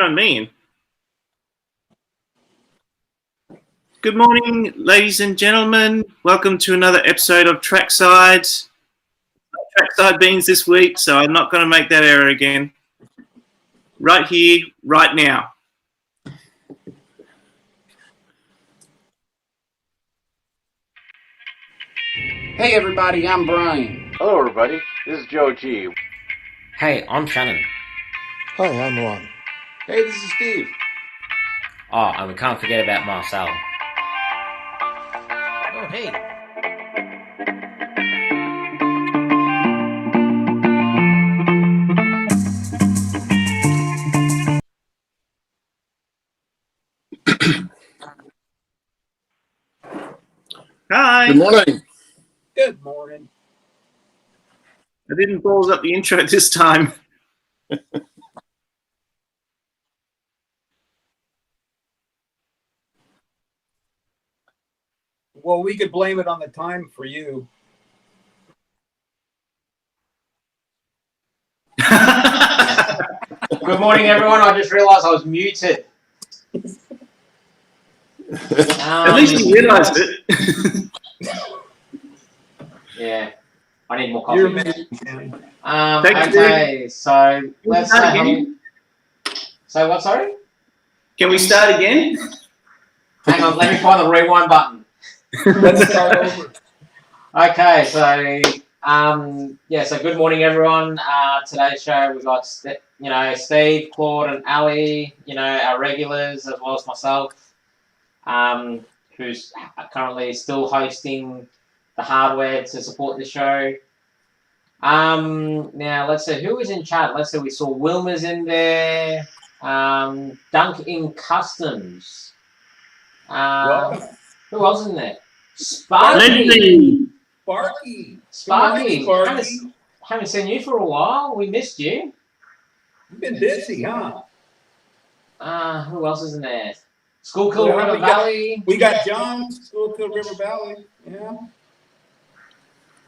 on me. Good morning, ladies and gentlemen. Welcome to another episode of Trackside. Trackside beans this week, so I'm not going to make that error again. Right here, right now. Hey everybody, I'm Brian. Hello everybody, this is Joe G. Hey, I'm Shannon. Hi, I'm Ron. Hey, this is Steve. Oh, and we can't forget about Marcel. Oh, hey. Hi. Good morning. Good morning. I didn't balls up the intro this time. Well, we could blame it on the time for you. Good morning, everyone. I just realised I was muted. At least you realised it. Yeah, I need more coffee. Thanks, Okay, so let's start again? So what? Sorry. Can we start again? Hang on, let me find the rewind button. Let's start over. Okay, so so good morning, everyone. Today's show we've got Steve, Claude, and Ali. Our regulars as well as myself, who's currently still hosting the hardware to support the show. Now let's see who is in chat. Let's see, we saw Wilma's in there. Dunk in Customs. Who else in there? Sparky. Sparky. Haven't seen you for a while. We missed you. You've been busy, huh? Who else is in there? Schuylkill River Valley. We got John, Schuylkill River Valley. Yeah.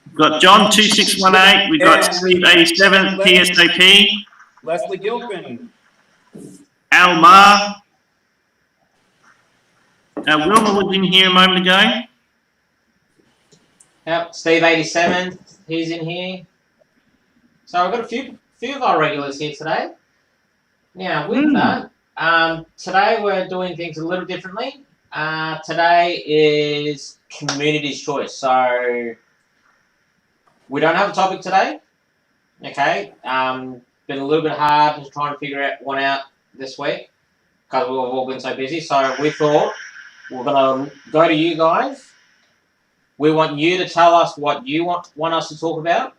We've got John 2618. We've got Steve 87 PSAP. Leslie Gilpin. Al Ma. Wilma was in here a moment ago. Yep, Steve 87. He's in here. So I've got a few of our regulars here today. Now with that, today we're doing things a little differently. Today is community's choice. So we don't have a topic today. Okay. Been a little bit hard to try and figure one out this week because we've all been so busy. So we thought we're gonna go to you guys. We want you to tell us what you want us to talk about.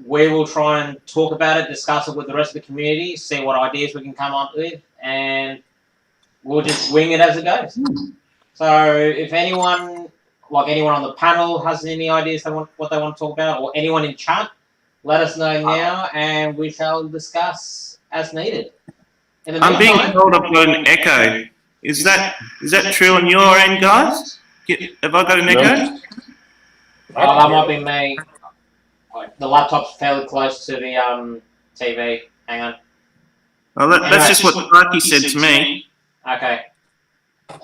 We will try and talk about it, discuss it with the rest of the community, see what ideas we can come up with, and we'll just wing it as it goes. So if anyone on the panel has any ideas what they want to talk about, or anyone in chat, let us know now, and we shall discuss as needed. I'm being told I've got an echo. Is that true on your end, guys? Have I got an echo? Oh, that might be me. The laptop's fairly close to the TV. Hang on. Well, that's just what Sparky said to me. Okay.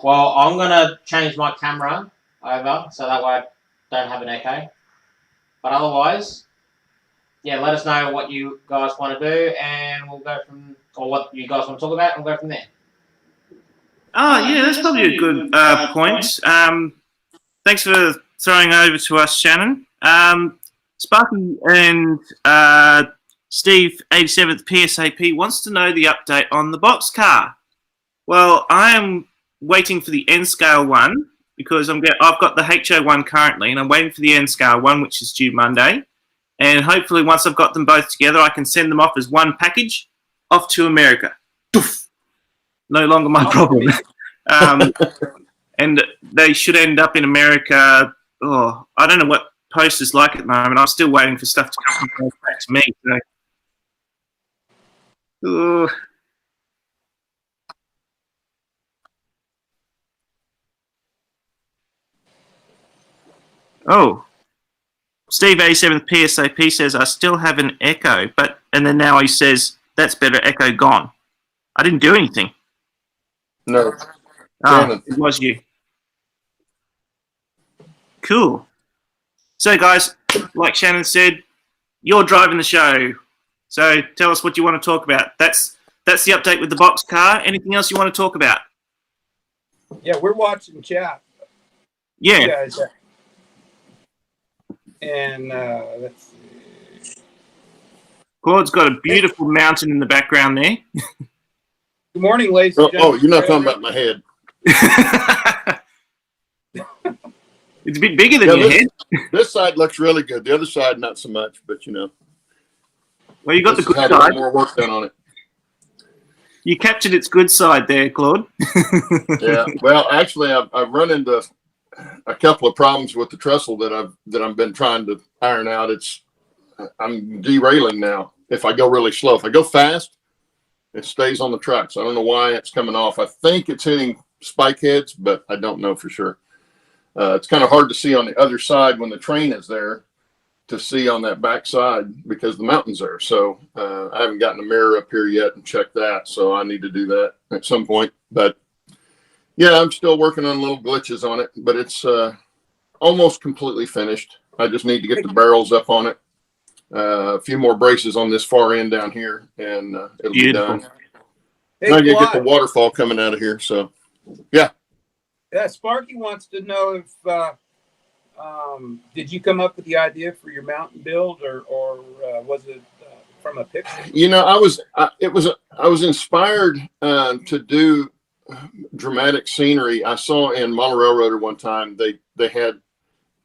Well, I'm going to change my camera over so that way I don't have an echo. But otherwise, yeah, let us know what you guys want to do, and we'll go from, or what you guys want to talk about, and we'll go from there. Oh, yeah, that's probably a good point. Thanks for throwing over to us, Shannon. Sparky and Steve 87th PSAP wants to know the update on the boxcar. Well, I am waiting for the N-scale one because I've got the HO one currently, and I'm waiting for the N-scale one, which is due Monday. And hopefully, once I've got them both together, I can send them off as one package off to America. Doof. No longer my problem. And they should end up in America. Oh, I don't know what post is like at the moment. I'm still waiting for stuff to come back to me. So. Oh. Steve 87th PSAP says, I still have an echo, and then now he says, that's better, echo gone. I didn't do anything. No. Ah, Shannon. it was you. Cool. So, guys, like Shannon said, you're driving the show. So, tell us what you want to talk about. That's the update with the box car. Anything else you want to talk about? Yeah, we're watching chat. Yeah. You guys. And let's see. Claude's got a beautiful mountain in the background there. Good morning, ladies and gentlemen. You're not talking about my head. It's a bit bigger than your head. This side looks really good. The other side, not so much, but you know. Well, you got the good Had a side. little more work done on it. You captured its good side there, Claude. Yeah. Well, actually, I've run into a couple of problems with the trestle that I've been trying to iron out. I'm derailing now. If I go really slow, if I go fast, it stays on the tracks. I don't know why it's coming off. I think it's hitting spike heads, but I don't know for sure. It's kind of hard to see on the other side when the train is there to see on that back side because the mountain's there. So I haven't gotten a mirror up here yet and checked that. So I need to do that at some point. But yeah, I'm still working on little glitches on it, but it's almost completely finished. I just need to get the barrels up on it. A few more braces on this far end down here, and it'll Beautiful. be done. Hey, I gotta get the Claude. waterfall coming out of here. So yeah. Yeah, Sparky wants to know if did you come up with the idea for your mountain build, or was it from a picture? You know, I was inspired to do dramatic scenery. I saw in Model Railroader one time they had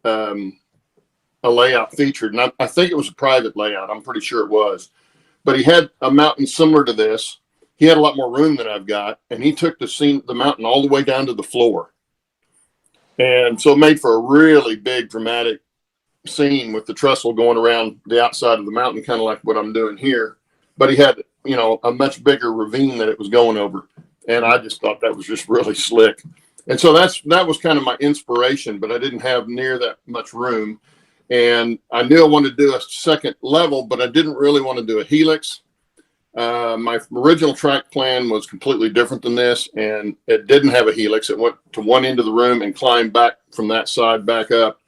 a layout featured, and I think it was a private layout. I'm pretty sure it was, but he had a mountain similar to this. He had a lot more room than I've got, and he took the mountain all the way down to the floor, and so it made for a really big dramatic scene with the trestle going around the outside of the mountain, kind of like what I'm doing here. But he had, you know, a much bigger ravine that it was going over, and I just thought that was just really slick. And so that was kind of my inspiration, but I didn't have near that much room. And I knew I wanted to do a second level, but I didn't really want to do a helix. My original track plan was completely different than this, and it didn't have a helix. It went to one end of the room and climbed back from that side back up.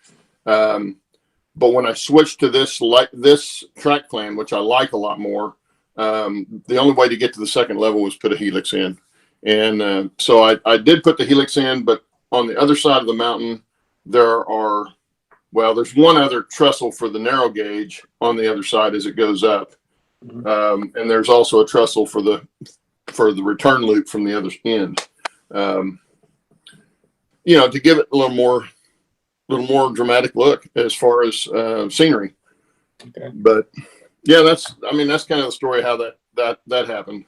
But when I switched to this track plan, which I like a lot more, the only way to get to the second level was put a helix in. And so I did put the helix in, but on the other side of the mountain, there's one other trestle for the narrow gauge on the other side as it goes up. And there's also a trestle for the return loop from the other end. You know, to give it a little more dramatic look as far as scenery. Okay. But yeah, that's kind of the story how that happened.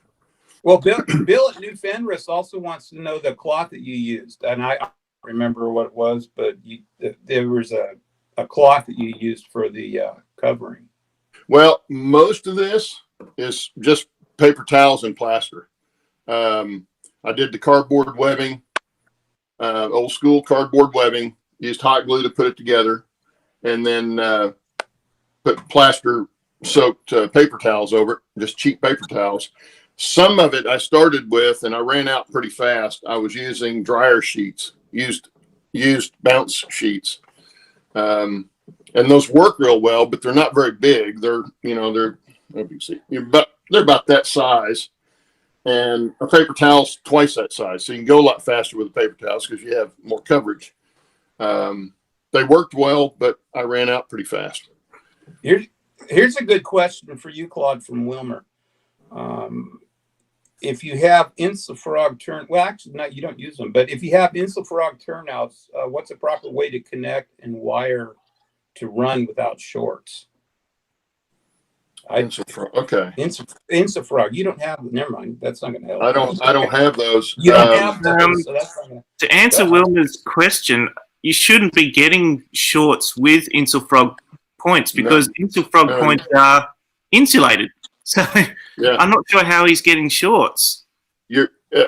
Well, Bill at New Fenris also wants to know the cloth that you used, and I don't remember what it was, but there was a cloth that you used for the covering. Well, most of this is just paper towels and plaster. I did the cardboard webbing, old school cardboard webbing, used hot glue to put it together, and then put plaster soaked paper towels over it, just cheap paper towels. Some of it I started with, and I ran out pretty fast. I was using dryer sheets, used bounce sheets. And those work real well, but they're not very big. They're about that size, and a paper towel's twice that size. So you can go a lot faster with the paper towels because you have more coverage. They worked well, but I ran out pretty fast. Here's a good question for you, Claude from Wilmer. If you have Insulfrog you don't use them, but if you have Insulfrog turnouts, what's a proper way to connect and wire to run without shorts? Okay. Insulfrog. You don't have. Never mind. That's not going to help. I don't have those. You don't have those, so that's not going To answer Wilmer's question, you shouldn't be getting shorts with Insulfrog points because Insulfrog points are insulated. So yeah. I'm not sure how he's getting shorts.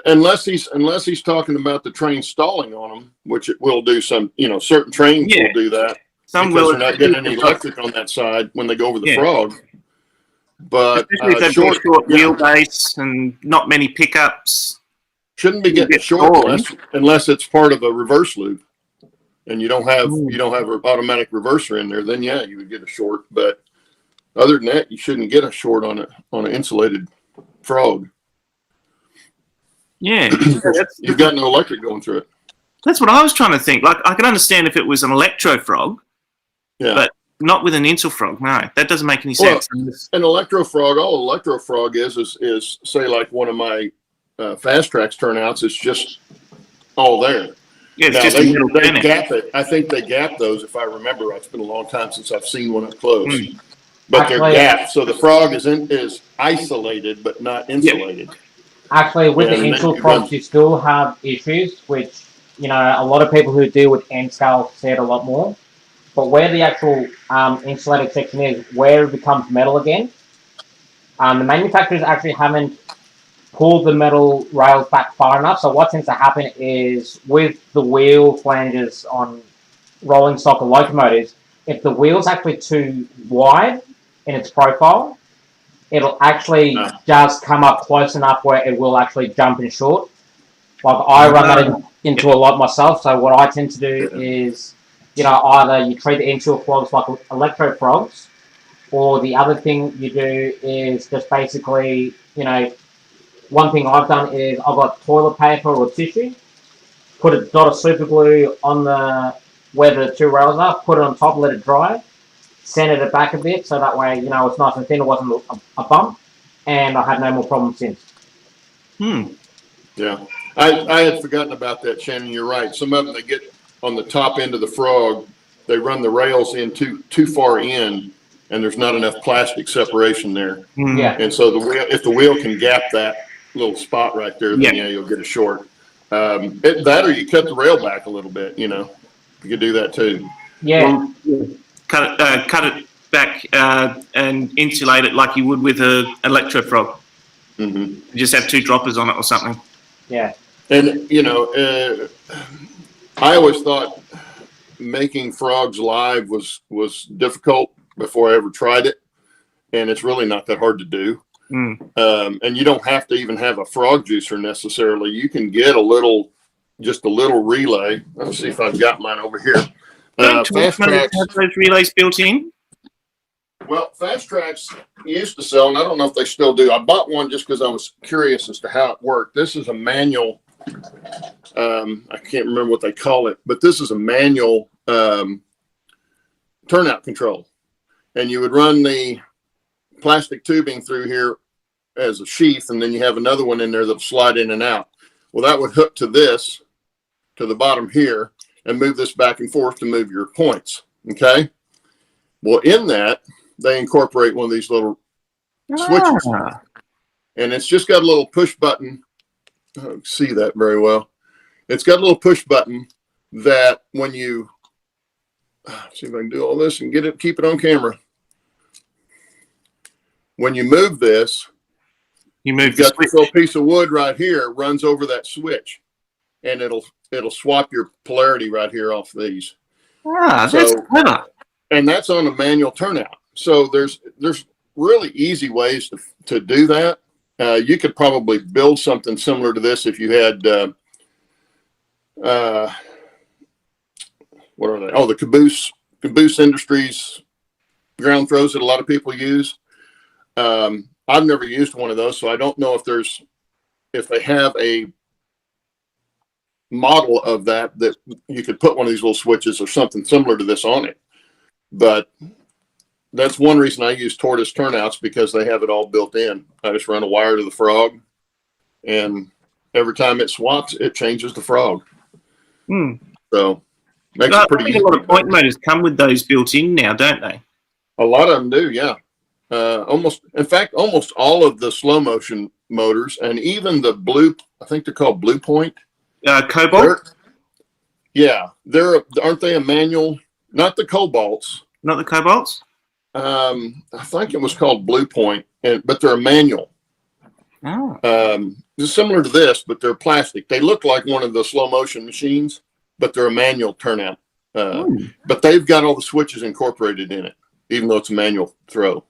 Unless he's talking about the train stalling on them, which it will do. Some certain trains will do that. Some because will. They're not getting any electric on that side when they go over the frog. But Especially if they've got a short wheelbase and not many pickups. shouldn't be getting short unless it's part of a reverse loop, and you don't have an automatic reverser in there. Then yeah, you would get a short. But other than that, you shouldn't get a short on an insulated frog. Yeah, you've got no electric going through it. That's what I was trying to think. Like, I can understand if it was an electro frog, but not with an insul frog. No, that doesn't make any sense. An electro frog, all electro frog is say like one of my fast tracks turnouts. It's just all there. Yeah, it's now, just they gap it. I think they gap those, if I remember right. It's been a long time since I've seen one up close. But they're gapped, so the frog is isolated but not insulated. Actually, with the insul frogs, you still have issues, which, you know, a lot of people who deal with end scale see it a lot more. But where the actual insulated section is, where it becomes metal again, the manufacturers actually haven't pulled the metal rails back far enough. So what tends to happen is with the wheel flanges on rolling stock or locomotives, if the wheel's actually too wide in its profile, it'll actually just come up close enough where it will actually jump in short. Like I run that into a lot myself. So what I tend to do is, you know, either you treat the insul frogs like electro frogs, or the other thing you do is just basically, you know, one thing I've done is I've got toilet paper or tissue, put a dot of super glue on the where the two rails are, put it on top, let it dry, sanded it back a bit so that way, you know, it's nice and thin, it wasn't a bump, and I had no more problems since. Yeah, I had forgotten about that, Shannon. You're right. Some of them, they get on the top end of the frog, they run the rails in too far in, and there's not enough plastic separation there. Yeah. And so if the wheel can gap that little spot right there, then yeah, you'll get a short. That or you cut the rail back a little bit, you know. You could do that too. Yeah. Cut it back and insulate it like you would with an electro frog. You just have 2 droppers on it or something. Yeah. And, you know, I always thought making frogs live was difficult before I ever tried it. And it's really not that hard to do. And you don't have to even have a frog juicer necessarily. You can get just a little relay. Let's see if I've got mine over here. Fast Tracks have those relays built in. Well, Fast Tracks used to sell, and I don't know if they still do. I bought one just because I was curious as to how it worked. This is a manual. I can't remember what they call it, but this is a manual turnout control, and you would run the plastic tubing through here as a sheath, and then you have another one in there that'll slide in and out. Well, that would hook to this, to the bottom here, and move this back and forth to move your points. Okay. Well, in that, they incorporate one of these little switches, and it's just got a little push button. I don't see that very well. It's got a little push button that when you see if I can do all this and keep it on camera. When you move this, you've got this little piece of wood right here, runs over that switch, and it'll swap your polarity right here off these. That's clever. And that's on a manual turnout. So there's really easy ways to do that. You could probably build something similar to this if you had what are they? Oh, the Caboose Industries ground throws that a lot of people use. I've never used one of those, so I don't know if they have a model of that you could put one of these little switches or something similar to this on it. But that's one reason I use tortoise turnouts, because they have it all built in. I just run a wire to the frog, and every time it swaps, it changes the frog. So makes it pretty easy. A lot of point motors come with those built in now, don't they? A lot of them do, yeah. In fact, almost all of the slow motion motors, and even the blue, I think they're called Blue Point. Cobalt? Aren't they a manual? Not the Cobalts. Not the Cobalts? I think it was called Blue Point, but they're a manual. They're similar to this, but they're plastic. They look like one of the slow motion machines, but they're a manual turnout. But they've got all the switches incorporated in it, even though it's a manual throw.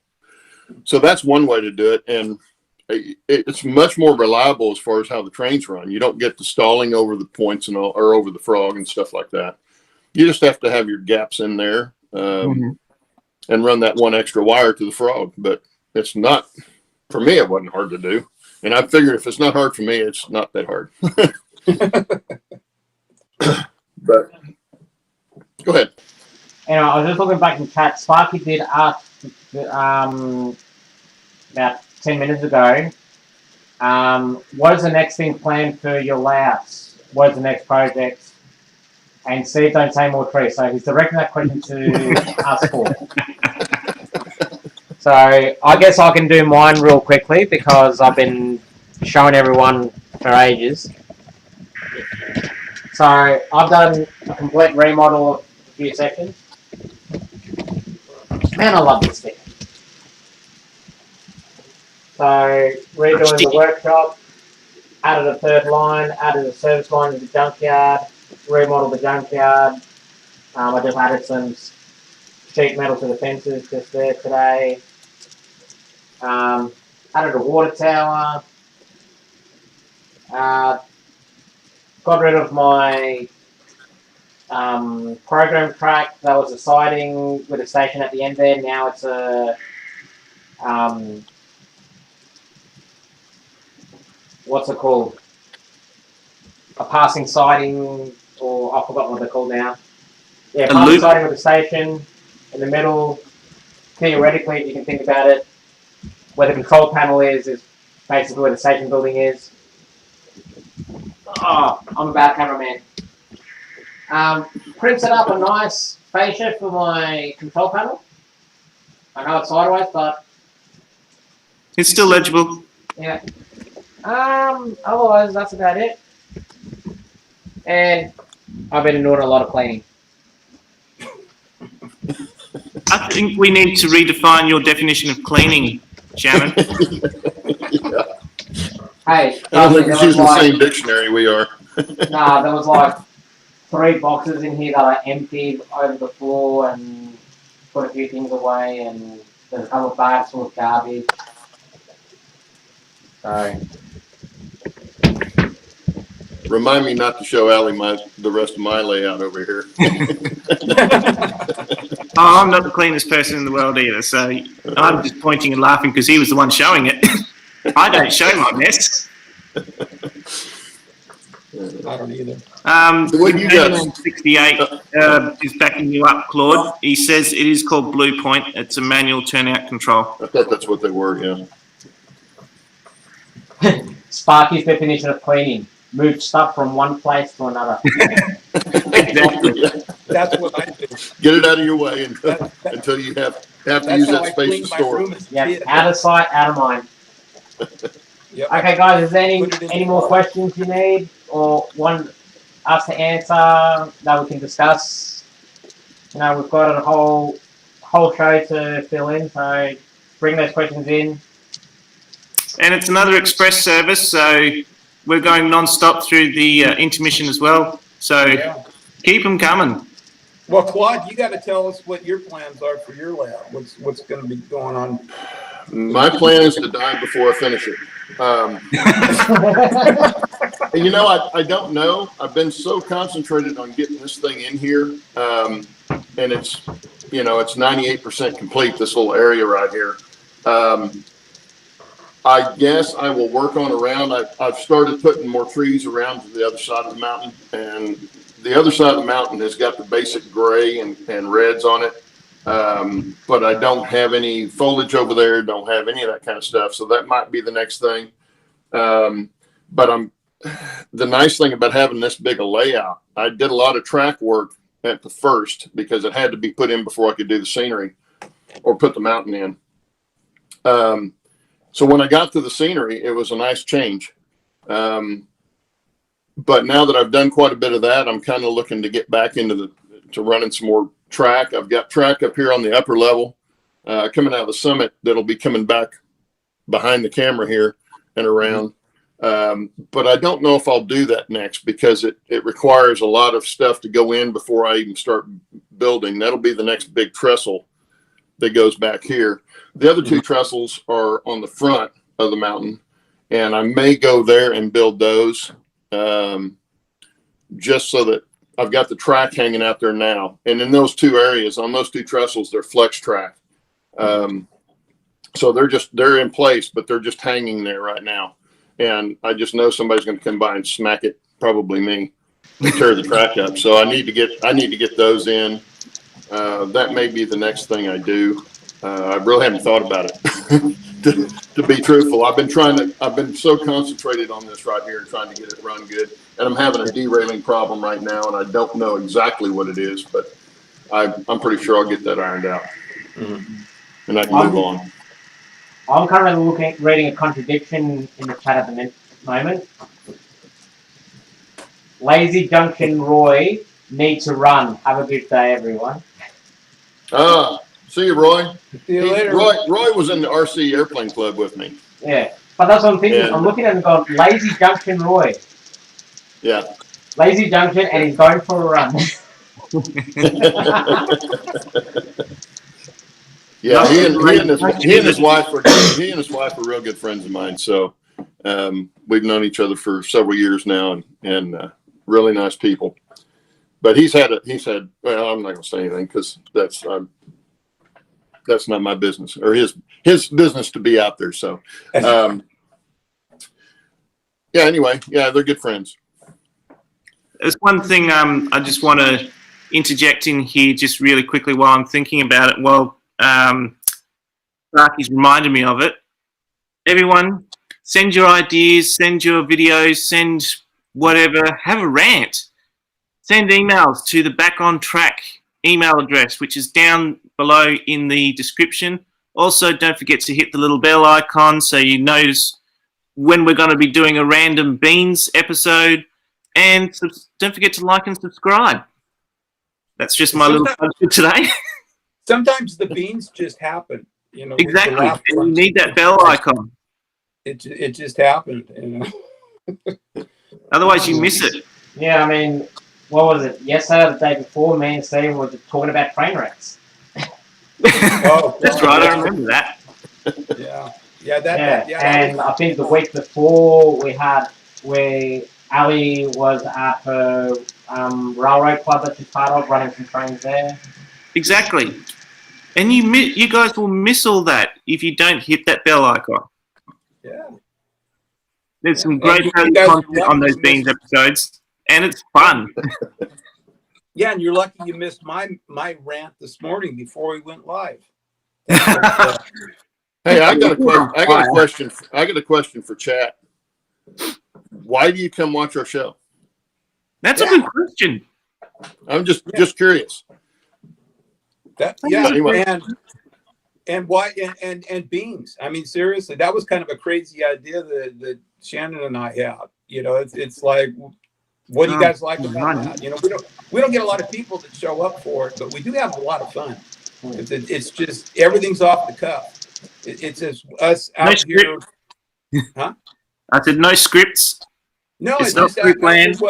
So that's one way to do it. And it's much more reliable as far as how the trains run. You don't get the stalling over the points and all, or over the frog and stuff like that. You just have to have your gaps in there and run that one extra wire to the frog. But it's not, for me, it wasn't hard to do. And I figured if it's not hard for me, it's not that hard. But go ahead. Anyway, I was just looking back in chat. Sparky did ask about 10 minutes ago, what is the next thing planned for your layouts? What is the next project? And Steve, don't say more trees. So he's directing that question to us four. So I guess I can do mine real quickly because I've been showing everyone for ages. So I've done a complete remodel of a few sections. Man, I love this thing. So redoing the workshop, added a third line, added a service line to the junkyard, remodeled the junkyard. I just added some sheet metal to the fences just there today. Added a water tower. Got rid of my program track. That was a siding with a station at the end there. Now it's a what's it called? A passing siding, or I forgot what they're called now. Yeah, passing siding with a station in the middle. Theoretically, if you can think about it, where the control panel is basically where the station building is. Oh, I'm a bad cameraman. Printed up a nice fascia for my control panel. I know it's sideways, but it's still legible. Yeah. Otherwise, that's about it. And I've been doing a lot of cleaning. I think we need to redefine your definition of cleaning, Shannon. Yeah. Hey, I don't think we're using the same dictionary we are. Nah, there was like 3 boxes in here that I emptied over the floor and put a few things away, and there's a couple of bags full of garbage. So. Remind me not to show Ally the rest of my layout over here. Oh, I'm not the cleanest person in the world either, so I'm just pointing and laughing because he was the one showing it. I don't show my mess. I don't either. What you got? 68 is backing you up, Claude. He says it is called Blue Point. It's a manual turnout control. I thought that's what they were, yeah. Sparky's definition of cleaning. Move stuff from one place to another. Exactly. That's what I do. Get it out of your way until you have to use that space to store it. Yeah, out of sight, out of mind. Yep. Okay, guys, is there any more questions you need or want us to answer that we can discuss? You know, we've got a whole show to fill in, so bring those questions in. And it's another express service, so we're going non-stop through the intermission as well. So keep them coming. Well, Claude, you got to tell us what your plans are for your layout. What's going to be going on? My plan is to die before I finish it. And you know, I don't know. I've been so concentrated on getting this thing in here, and it's 98% complete. This little area right here. I guess I will work on around. I've started putting more trees around to the other side of the mountain, and the other side of the mountain has got the basic gray and reds on it. But I don't have any foliage over there, don't have any of that kind of stuff. So that might be the next thing. But the nice thing about having this big a layout, I did a lot of track work at the first because it had to be put in before I could do the scenery or put the mountain in. So when I got to the scenery, it was a nice change. But now that I've done quite a bit of that, I'm kind of looking to get back into running some more track. I've got track up here on the upper level, coming out of the summit that'll be coming back behind the camera here and around. But I don't know if I'll do that next because it requires a lot of stuff to go in before I even start building. That'll be the next big trestle that goes back here. The other two trestles are on the front of the mountain, and I may go there and build those, just so that I've got the track hanging out there now. And in those two areas, on those two trestles, they're flex track. So they're in place, but they're just hanging there right now. And I just know somebody's going to come by and smack it, probably me, and tear the track up. So I need to get those in. That may be the next thing I do. I really haven't thought about it. To be truthful, I've been so concentrated on this right here, trying to get it run good. And I'm having a derailing problem right now, and I don't know exactly what it is, but I'm pretty sure I'll get that ironed out. And I can move on. I'm currently reading a contradiction in the chat at the moment. Lazy Junction Roy needs to run. Have a good day, everyone. See you, Roy. See you later. Roy was in the RC Airplane Club with me. Yeah, but that's what I'm thinking. And, I'm looking at him going, Lazy Junction Roy. Yeah. Lazy Junction, and he's going for a run. Yeah, he and his wife are real good friends of mine. So we've known each other for several years now, and really nice people. But he said, well, I'm not going to say anything because that's not my business, or his business to be out there. So yeah. Anyway, yeah, they're good friends. There's one thing I just want to interject in here just really quickly while I'm thinking about it. Well, Sparky's reminded me of it. Everyone, send your ideas, send your videos, send whatever. Have a rant. Send emails to the Back on Track email address, which is down below in the description. Also, don't forget to hit the little bell icon so you notice when we're going to be doing a random beans episode. And don't forget to like and subscribe. That's just my little plug for today. Sometimes the beans just happen, you know. Exactly. And you need that bell icon. It just happened, you know. Otherwise, you miss it. Yeah, I mean, what was it? Yesterday or the day before, me and Steve were talking about train wrecks. Oh, that's right. I remember that. Yeah. And I think the week before where Ali was at her railroad club that she's part of, running some trains there. Exactly. And you guys will miss all that if you don't hit that bell icon. Yeah. There's some great content on those Beans episodes, and it's fun. Yeah, and you're lucky you missed my rant this morning before we went live. Hey, I got a question for chat. Why do you come watch our show? That's a good question. I'm just curious. Anyway. And why and beans? I mean, seriously, that was kind of a crazy idea that Shannon and I had. You know, it's like, what do you guys like about that? You know, we don't get a lot of people that show up for it, but we do have a lot of fun. It's just everything's off the cuff. It's just us out here. Huh? I said no scripts. No, it's not pre-planned.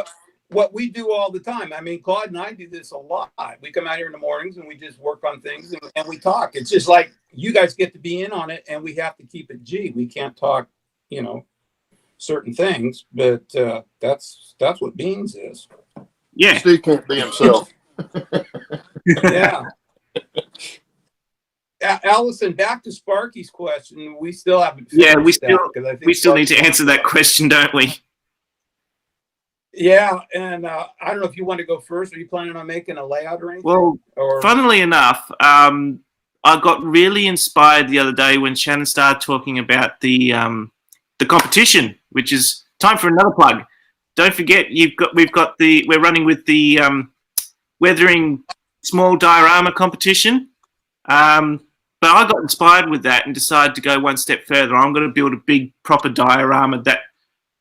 What we do all the time. I mean, Claude and I do this a lot. We come out here in the mornings and we just work on things and we talk. It's just like you guys get to be in on it, and we have to keep it G. We can't talk, you know, certain things, but that's what Beans is. Yeah, Steve can't be himself. Yeah. Allison, back to Sparky's question. We still haven't. Yeah, we still need to answer that question, don't we? Yeah, and I don't know if you want to go first. Are you planning on making a layout or anything? Well, funnily enough, I got really inspired the other day when Shannon started talking about the competition, which is time for another plug. Don't forget, we're running with the weathering small diorama competition. But I got inspired with that and decided to go one step further. I'm going to build a big proper diorama that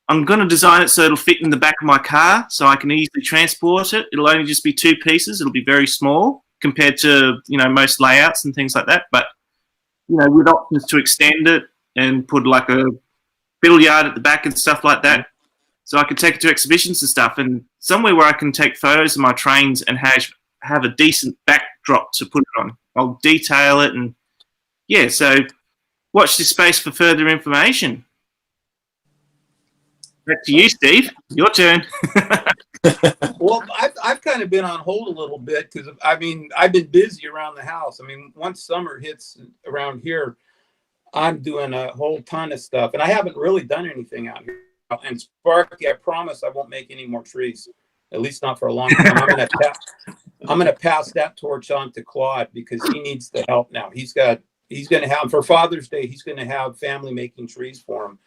I'm going to design it so it'll fit in the back of my car so I can easily transport it. It'll only just be 2 pieces. It'll be very small compared to, you know, most layouts and things like that. But, you know, with options to extend it and put like a billiard at the back and stuff like that. So I can take it to exhibitions and stuff, and somewhere where I can take photos of my trains and have a decent backdrop to put it on. I'll detail it and, yeah, so watch this space for further information. Back to you, Steve. Your turn. Well, I've kind of been on hold a little bit because I mean I've been busy around the house. I mean, once summer hits around here, I'm doing a whole ton of stuff, and I haven't really done anything out here. And Sparky, I promise I won't make any more trees, at least not for a long time. I'm gonna pass that torch on to Claude because he needs the help now. He's gonna have for Father's Day. He's gonna have family making trees for him.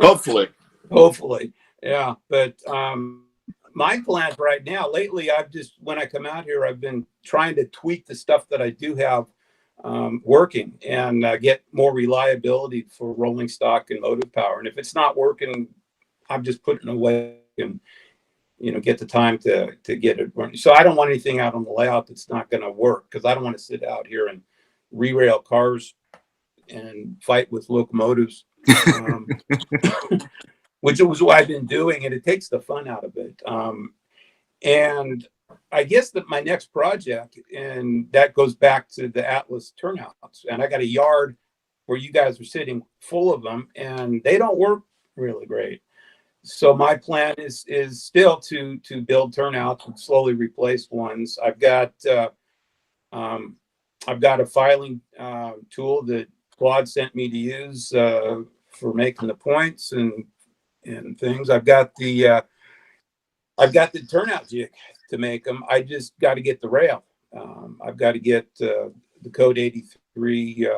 Hopefully. Hopefully. Yeah, but my plans right now, lately, when I come out here, I've been trying to tweak the stuff that I do have working and get more reliability for rolling stock and motive power. And if it's not working, I'm just putting it away and, get the time to get it running. So I don't want anything out on the layout that's not going to work because I don't want to sit out here and re-rail cars and fight with locomotives. Which was what I've been doing, and it takes the fun out of it. And I guess that my next project, and that goes back to the Atlas turnouts, and I got a yard where you guys are sitting full of them, and they don't work really great. So my plan is still to build turnouts and slowly replace ones. I've got a filing tool that Claude sent me to use for making the points and things. I've got the turnout jig to make them. I just got to get the rail. I've got to get the Code 83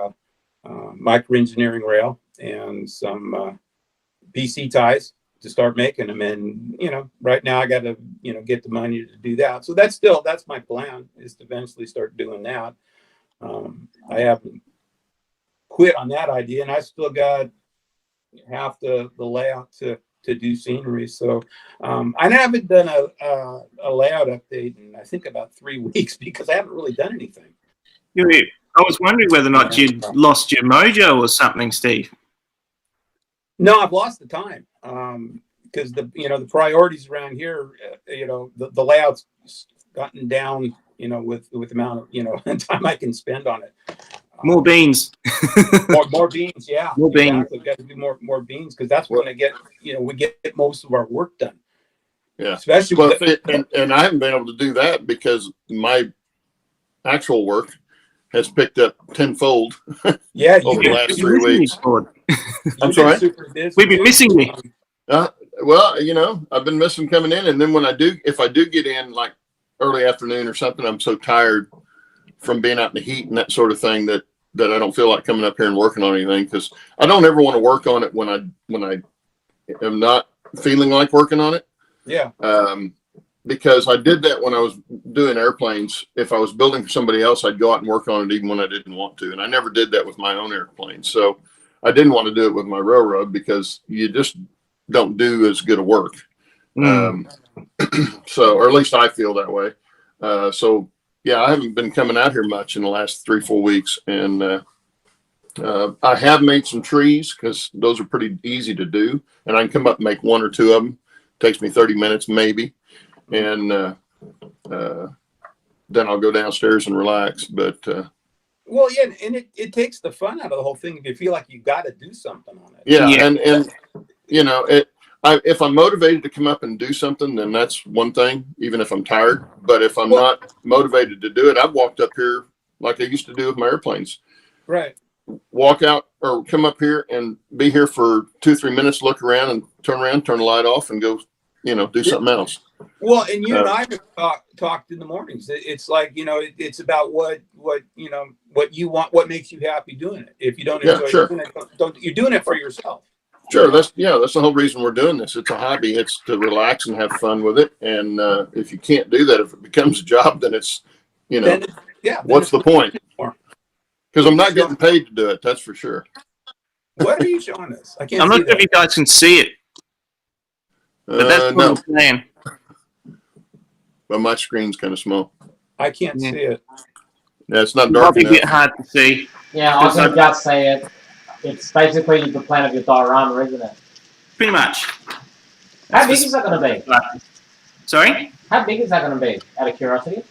microengineering rail and some PC ties to start making them. And right now I got to get the money to do that. So that's my plan, is to eventually start doing that. I haven't quit on that idea, and I still got half the layout to do scenery. So I haven't done a layout update in I think about 3 weeks because I haven't really done anything. I was wondering whether or not you'd lost your mojo or something, Steve. No, I've lost the time because the priorities around here, the layout's gotten down, with the amount of time I can spend on it. More beans. more beans, yeah. More beans. Exactly. We've got to do more beans because that's when we get most of our work done. Yeah. Especially and I haven't been able to do that because my actual work has picked up tenfold over the last 3 weeks. I'm sorry? We've been missing you. Well, I've been missing coming in, and then if I do get in like early afternoon or something, I'm so tired from being out in the heat and that sort of thing that I don't feel like coming up here and working on anything, because I don't ever want to work on it when I am not feeling like working on it. Yeah. Because I did that when I was doing airplanes. If I was building for somebody else, I'd go out and work on it even when I didn't want to. And I never did that with my own airplane. So I didn't want to do it with my railroad because you just don't do as good a work. So, or at least I feel that way. So yeah, I haven't been coming out here much in the last 3-4 weeks. And I have made some trees because those are pretty easy to do. And I can come up and make 1 or 2 of them. Takes me 30 minutes maybe. And then I'll go downstairs and relax. But well, yeah, and it takes the fun out of the whole thing if you feel like you got to do something on it. Yeah, and if I'm motivated to come up and do something, then that's one thing, even if I'm tired. But if I'm not motivated to do it, I've walked up here like I used to do with my airplanes. Right. Walk out or come up here and be here for 2-3 minutes, look around and turn the light off and go, do something else. Well, and you and I have talked in the mornings. It's like, it's about what you want, what makes you happy doing it. If you don't enjoy doing it, you're doing it for yourself. Sure. That's the whole reason we're doing this. It's a hobby. It's to relax and have fun with it. And if you can't do that, if it becomes a job, then it's, what's the point? Because I'm not getting paid to do it. That's for sure. What are you showing us? I can't. I'm not sure if you guys can see it. But that's what I'm saying. But my screen's kind of small. I can't see it. Yeah, it's not dark enough. It's a bit hard to see. Yeah, I can just say it. It's basically the plan of your diorama, isn't it? Pretty much. How big is that going to be? Sorry? How big is that going to be, out of curiosity?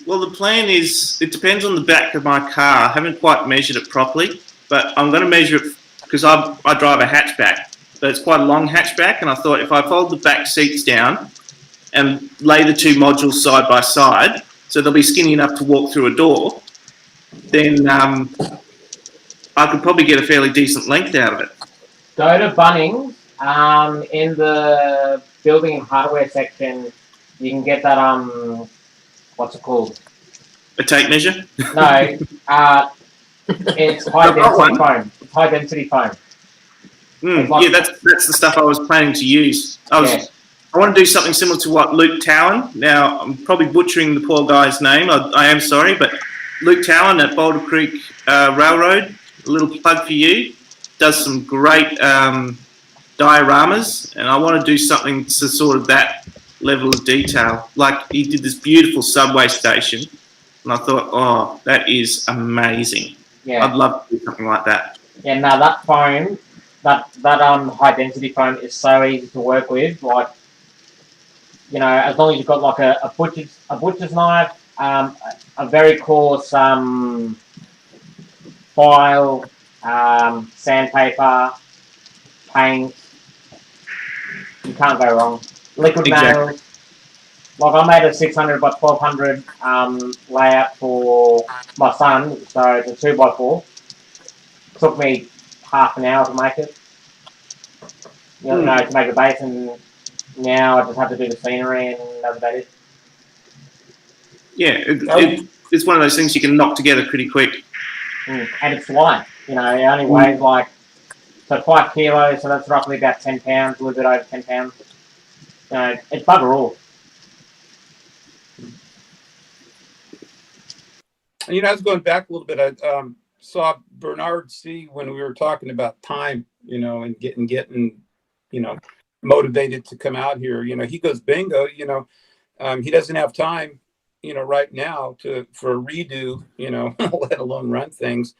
Well, the plan is, it depends on the back of my car. I haven't quite measured it properly, but I'm going to measure it because I drive a hatchback, but it's quite a long hatchback, and I thought if I fold the back seats down and lay the two modules side by side, so they'll be skinny enough to walk through a door, then I could probably get a fairly decent length out of it. Go to Bunnings. In the building and hardware section, you can get that what's it called? A tape measure? No, it's high density foam. It's high density foam. Like, yeah, that's the stuff I was planning to use. I want to do something similar to what Luke Towan. Now, I'm probably butchering the poor guy's name. I am sorry, but Luke Towan at Boulder Creek Railroad, a little plug for you, does some great dioramas, and I want to do something to sort of that level of detail. Like, he did this beautiful subway station, and I thought, oh, that is amazing. Yeah. I'd love to do something like that. Yeah, no, that foam, that high density foam is so easy to work with. Like, you know, as long as you've got like a butcher's knife, a very coarse file, sandpaper, paint, you can't go wrong. Liquid nails. Like, I made a 600 by 1200 layout for my son, so it's a 2x4. Took me half an hour to make it. You know, to make the base, and now I just have to do the scenery, and that's about it. Yeah, it's one of those things you can knock together pretty quick. And it's light. You know, it only weighs like, so 5 kilos, so that's roughly about 10 pounds, a little bit over 10 pounds. You know, it's bugger all. You know, I was going back a little bit. I saw Bernard C. when we were talking about time, you know, and getting, you know, motivated to come out here. You know, he goes, bingo, you know, he doesn't have time, you know, right now for a redo, you know, let alone run things.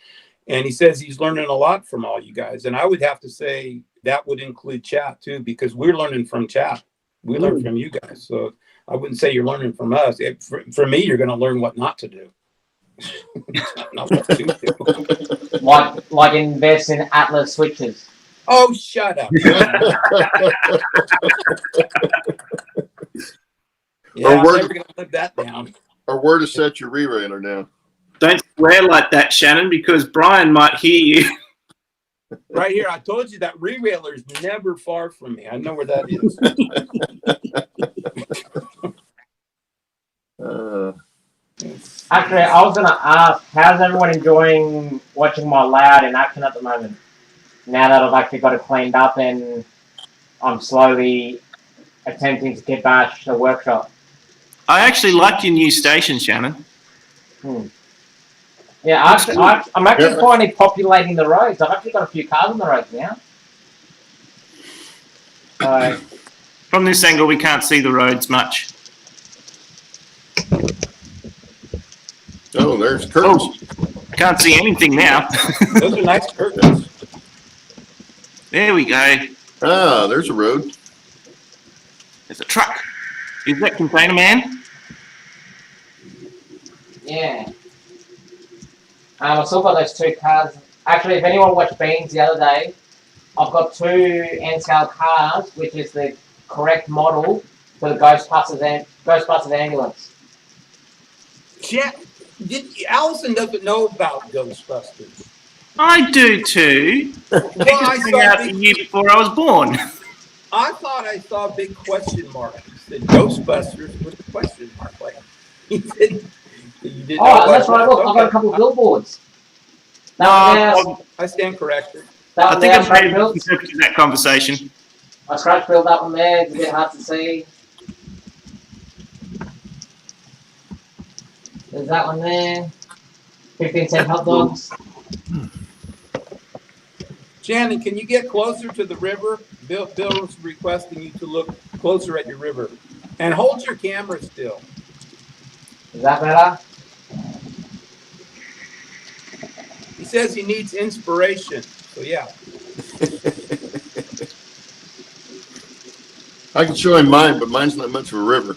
And he says he's learning a lot from all you guys. And I would have to say that would include chat too, because we're learning from chat. We learn from you guys. So I wouldn't say you're learning from us. For me, you're going to learn what not to do. Not what to do. Like invest in Atlas switches. Oh, shut up. Yeah, I'm never going to live that down. Or where to set your re-railer down. Don't swear like that, Shannon, because Brian might hear you. Right here, I told you that re-railer is never far from me. I know where that is. Actually, I was going to ask, how's everyone enjoying watching my layout in action at the moment? Now that I've actually got it cleaned up and I'm slowly attempting to get back to the workshop. I actually like your new station, Shannon. Yeah, I'm actually finally populating the roads. I've actually got a few cars on the roads now. So, from this angle, we can't see the roads much. Oh, there's curtains. Oh, can't see anything now. Those are nice curtains. There we go. Ah, there's a road. There's a truck. Is that Container Man? yeah. I still got those 2 cars. Actually, if anyone watched Beans the other day, I've got 2 N-scale cars, which is the correct model for the Ghostbusters ambulance. Yeah, Allison doesn't know about Ghostbusters. I do too. Well, I saw out the year before I was born. I thought I saw a big question mark. He said Ghostbusters with a question mark. Like, he didn't. Oh, that's right. Look, I've got a couple of billboards. I stand corrected. I think I'm ready to interpret that conversation. I scratch build that one there. It's a bit hard to see. There's that one there. 15-cent hot dogs. Shannon, can you get closer to the river? Bill was requesting you to look closer at your river. And hold your camera still. Is that better? He says he needs inspiration. So, yeah. I can show him mine, but mine's not much of a river.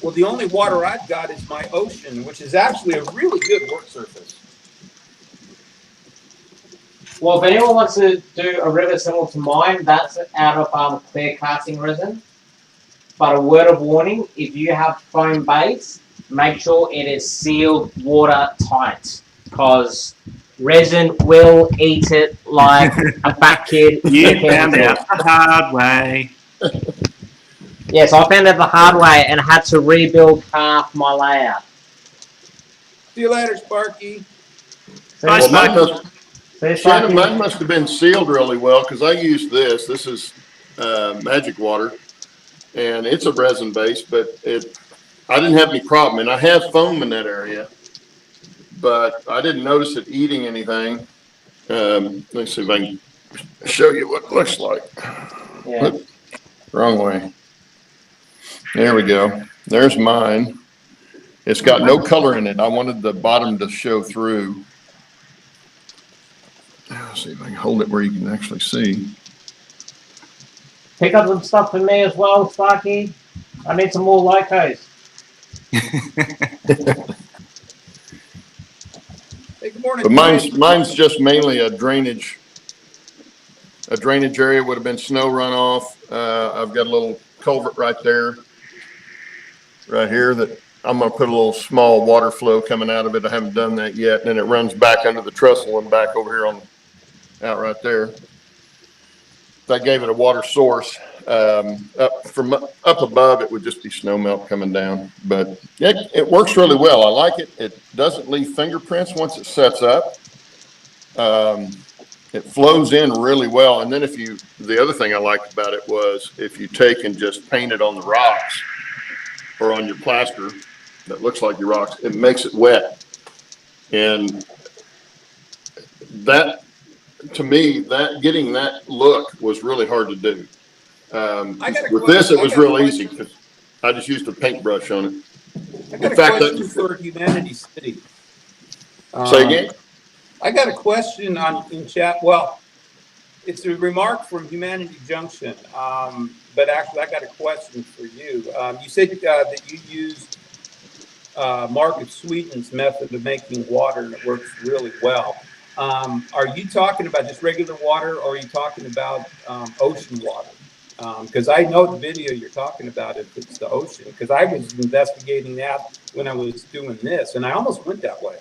Well, the only water I've got is my ocean, which is actually a really good work surface. Well, if anyone wants to do a river similar to mine, that's out of clear casting resin. But a word of warning, if you have foam base, make sure it is sealed watertight, because resin will eat it like a fat kid. You found out the hard way. Yes, I found out the hard way and had to rebuild half my layout. See you later, Sparky. Bye, Well, Sparky. Shannon, mine must have been sealed really well because I used this. This is magic water, and it's a resin base, but I didn't have any problem. And I have foam in that area, but I didn't notice it eating anything. Let's see if I can show you what it looks like. Yeah. Wrong way. There we go. There's mine. It's got no color in it. I wanted the bottom to show through. Let's see if I can hold it where you can actually see. Pick up some stuff for me as well, Sparky. I need some more locos. Hey, good morning. But mine's just mainly a drainage area. Would have been snow runoff. I've got a little culvert right here that I'm going to put a little small water flow coming out of it. I haven't done that yet. And then it runs back under the trestle and back over here out right there. That gave it a water source. Up above, it would just be snow melt coming down. But it works really well. I like it. It doesn't leave fingerprints once it sets up. It flows in really well. And then the other thing I liked about it was if you take and just paint it on the rocks or on your plaster that looks like your rocks, it makes it wet. And that, to me, getting that look was really hard to do. With this, it was real easy because I just used a paintbrush on it. I got a question for Humanity City. Say again? I got a question in chat. Well, it's a remark from Humanity Junction, but actually I got a question for you. You said that you used Mark of Sweden's method of making water and it works really well. Are you talking about just regular water or are you talking about ocean water? Because I know the video you're talking about, if it's the ocean, because I was investigating that when I was doing this and I almost went that way.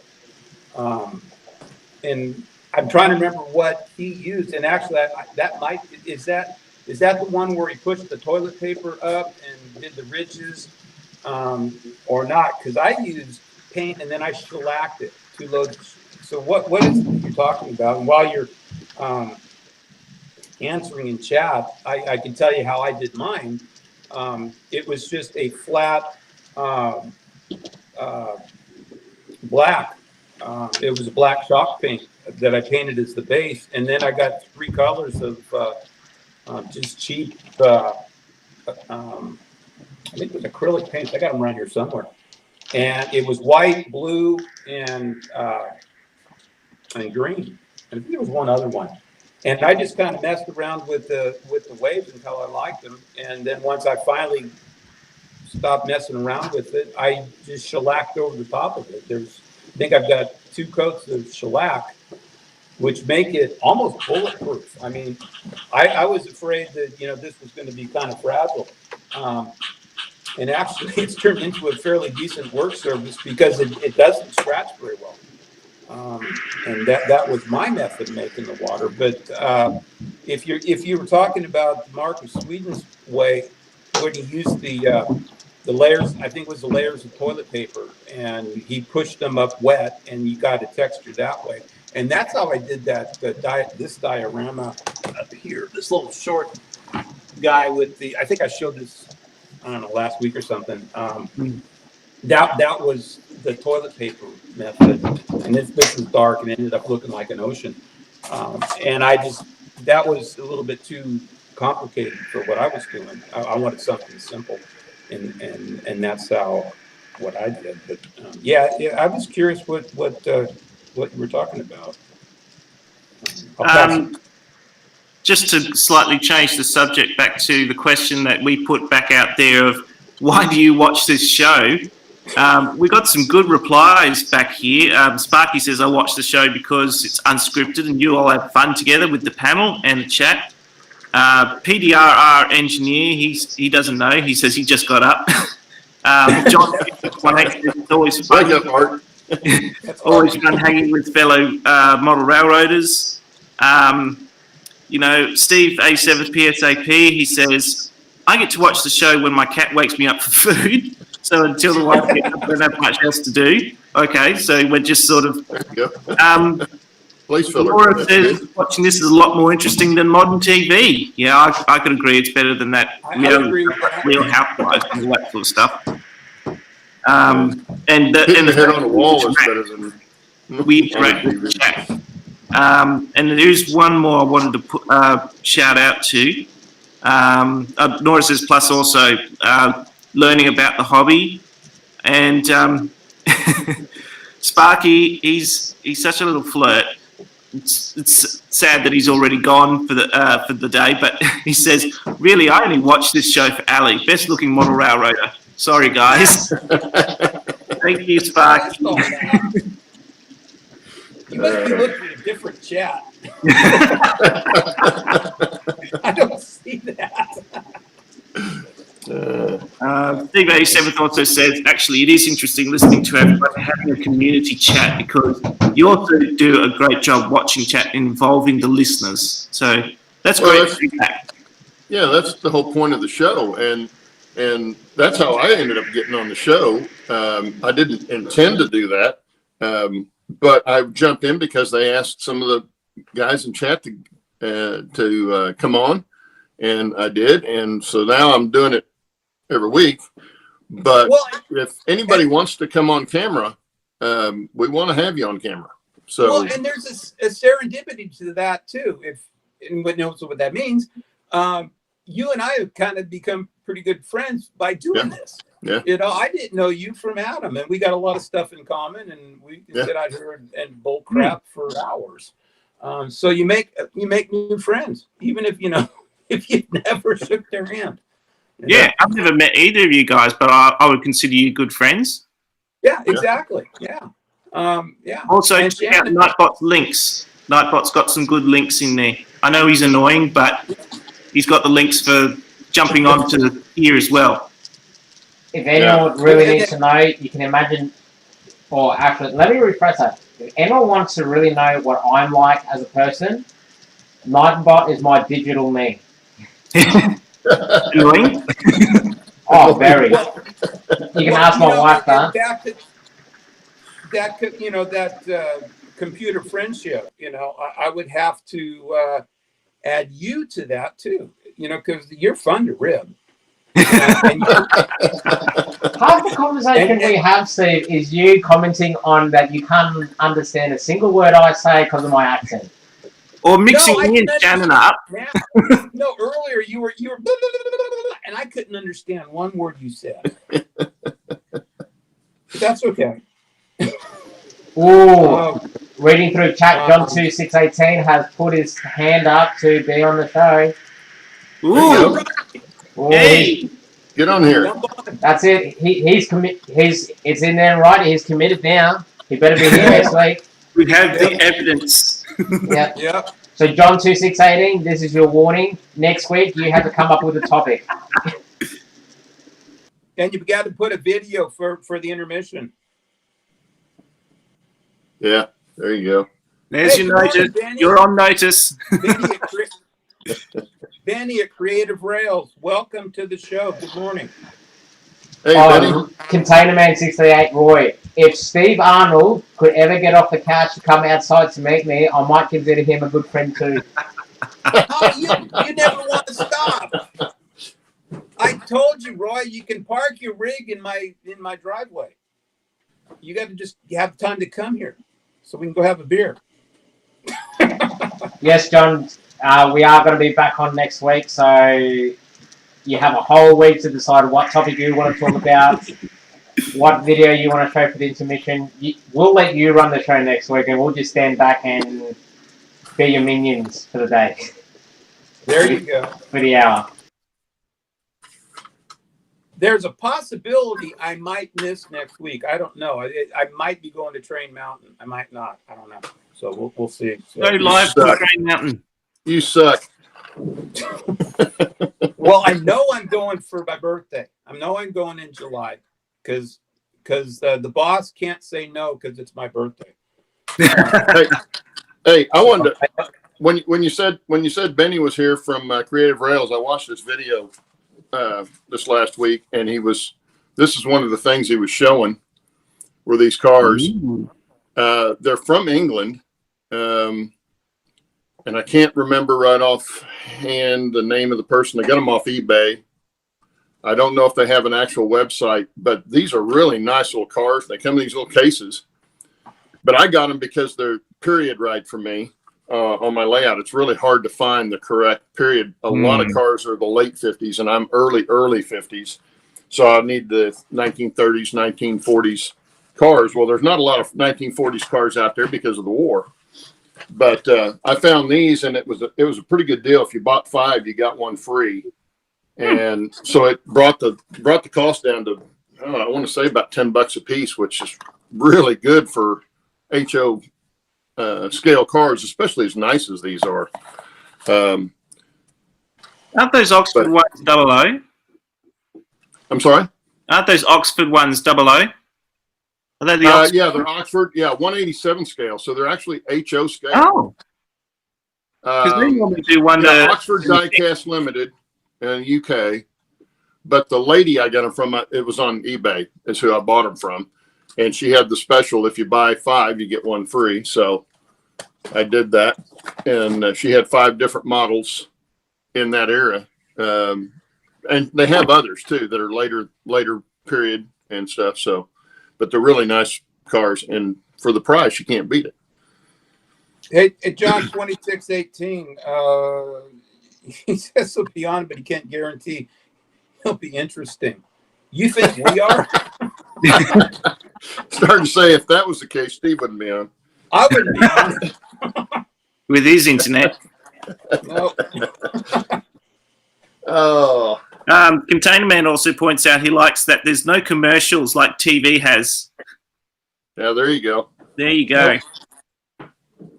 And I'm trying to remember what he used. And actually, is that the one where he pushed the toilet paper up and did the ridges or not? Because I used paint and then I shellacked it to load. So what is it you're talking about? And while you're answering in chat, I can tell you how I did mine. It was just a flat black. It was a black chalk paint that I painted as the base, and then I got 3 colors of just cheap. I think it was acrylic paints. I got them around here somewhere, and it was white, blue, and green. And I think there was one other one. And I just kind of messed around with the waves until I liked them, and then once I finally stopped messing around with it, I just shellacked over the top of it. I think I've got 2 coats of shellac, which make it almost bulletproof. I mean, I was afraid that, this was going to be kind of fragile. And actually, it's turned into a fairly decent work surface because it doesn't scratch very well. And that was my method of making the water. But if you were talking about Mark of Sweden's way, when he used the layers, I think it was the layers of toilet paper, and he pushed them up wet, and you got a texture that way. And that's how I did this diorama up here. This little short guy with I think I showed this, I don't know, last week or something. That was the toilet paper method, and this is dark and it ended up looking like an ocean. And that was a little bit too complicated for what I was doing. I wanted something simple. And that's what I did. But yeah, I was curious what you were talking about. Just to slightly change the subject back to the question that we put back out there of why do you watch this show? We got some good replies back here. Sparky says, I watch the show because it's unscripted and you all have fun together with the panel and the chat. PDRR engineer, he doesn't know. He says he just got up. John, it's always fun. Wake up, Art. Always fun hanging with fellow model railroaders. You know, Steve A7 PSAP, he says, I get to watch the show when my cat wakes me up for food. So until the wife gets up, I don't have much else to do. Okay, so we're just sort of... Place filler. Laura says watching this is a lot more interesting than modern TV. Yeah, I could agree. It's better than that Real Housewives and all that sort of stuff. And the head on the wall is better than we interact with the chat. And there is one more I wanted to put shout out to. Nora says plus also learning about the hobby, and Sparky, he's such a little flirt. It's sad that he's already gone for the day, but he says, really, I only watch this show for Ally, best looking model railroader. Sorry, guys. Thank you, Sparky. You must be looking at a different chat. I don't see that. Steve A7 also says, actually, it is interesting listening to everybody having a community chat because you also do a great job watching chat and involving the listeners. So that's great feedback. Yeah, that's the whole point of the show. And that's how I ended up getting on the show. I didn't intend to do that. But I jumped in because they asked some of the guys in chat to come on, and I did. And so now I'm doing it every week. But if anybody wants to come on camera, we want to have you on camera. So and there's a serendipity to that too. If anyone knows what that means, you and I have kind of become pretty good friends by doing this. Yeah. You know, I didn't know you from Adam, and we got a lot of stuff in common, and we can sit out here and bull crap for hours. So you make new friends, even if if you've never shook their hand. Yeah, I've never met either of you guys, but I would consider you good friends. Yeah, exactly. Yeah. Also, and check out Nightbot's links. Nightbot's got some good links in there. I know he's annoying, but he's got the links for jumping onto here as well. If anyone really needs to know, you can imagine, or actually, let me rephrase that. If anyone wants to really know what I'm like as a person, Nightbot is my digital me. Annoying? Oh, very. You can ask my wife that. That computer friendship, I would have to add you to that too, because you're fun to rib. Half the conversation we have, Steve, is you commenting on that you can't understand a single word I say because of my accent. Or mixing me and Shannon up. No, earlier you were blah, blah, blah, blah, blah, and I couldn't understand one word you said. But that's okay. Ooh, reading through chat, John2618 has put his hand up to be on the show. Ooh. Ooh, Hey, get on here. that's it. It's in there, right? He's committed now. He better be here next week. we have the evidence. Yep. Yeah. So John2618, this is your warning. Next week, you have to come up with a topic. And you've got to put a video for the intermission. Yeah, there you go. There's your notice. You're on notice. Benny at Creative Rails, welcome to the show. Good morning. Hey, Benny. Container Man 68, Roy. If Steve Arnold could ever get off the couch to come outside to meet me, I might consider him a good friend too. Oh, you never want to stop. I told you, Roy, you can park your rig in my driveway. You got to just have time to come here so we can go have a beer. Yes, John, we are going to be back on next week, so you have a whole week to decide what topic you want to talk about, what video you want to show for the intermission. We'll let you run the show next week, and we'll just stand back and be your minions for the day. There you go. For the hour. There's a possibility I might miss next week. I don't know. I might be going to Train Mountain. I might not. I don't know. So we'll see. So, Go live to Train Mountain. You suck. well, I know I'm going for my birthday. I know I'm going in July because the boss can't say no because it's my birthday. Hey, I wanted to, when you said Benny was here from Creative Rails, I watched this video this last week, and this is one of the things he was showing were these cars. They're from England, and I can't remember right offhand the name of the person. They got them off eBay. I don't know if they have an actual website, but these are really nice little cars. They come in these little cases, but I got them because they're period right for me on my layout. It's really hard to find the correct period. A lot of cars are the late 50s, and I'm early 50s. So I need the 1930s, 1940s cars. Well, there's not a lot of 1940s cars out there because of the war. But I found these, and it was a pretty good deal. If you bought 5, you got 1 free. And so it brought the cost down to, I want to say about $10 a piece, which is really good for HO scale cars, especially as nice as these are. Aren't those Oxford ones 00? I'm sorry? Aren't those Oxford ones 00? Are they the Oxford? Yeah, they're Oxford. Yeah, 187 scale. So they're actually HO scale. Oh. Because we normally do one to Oxford Diecast Limited in UK. But the lady I got them from, it was on eBay, is who I bought them from. And she had the special, if you buy 5, you get 1 free. So I did that. And she had 5 different models in that era. And they have others, too, that are later period and stuff. So, but they're really nice cars. And for the price, you can't beat it. Hey, John 2618, he says he'll be on, but he can't guarantee he'll be interesting. You think we are? Starting to say if that was the case, Steve wouldn't be on. I wouldn't be on. with his internet. Nope. Oh. Container Man also points out he likes that there's no commercials like TV has. Yeah, there you go. There you go. Yep.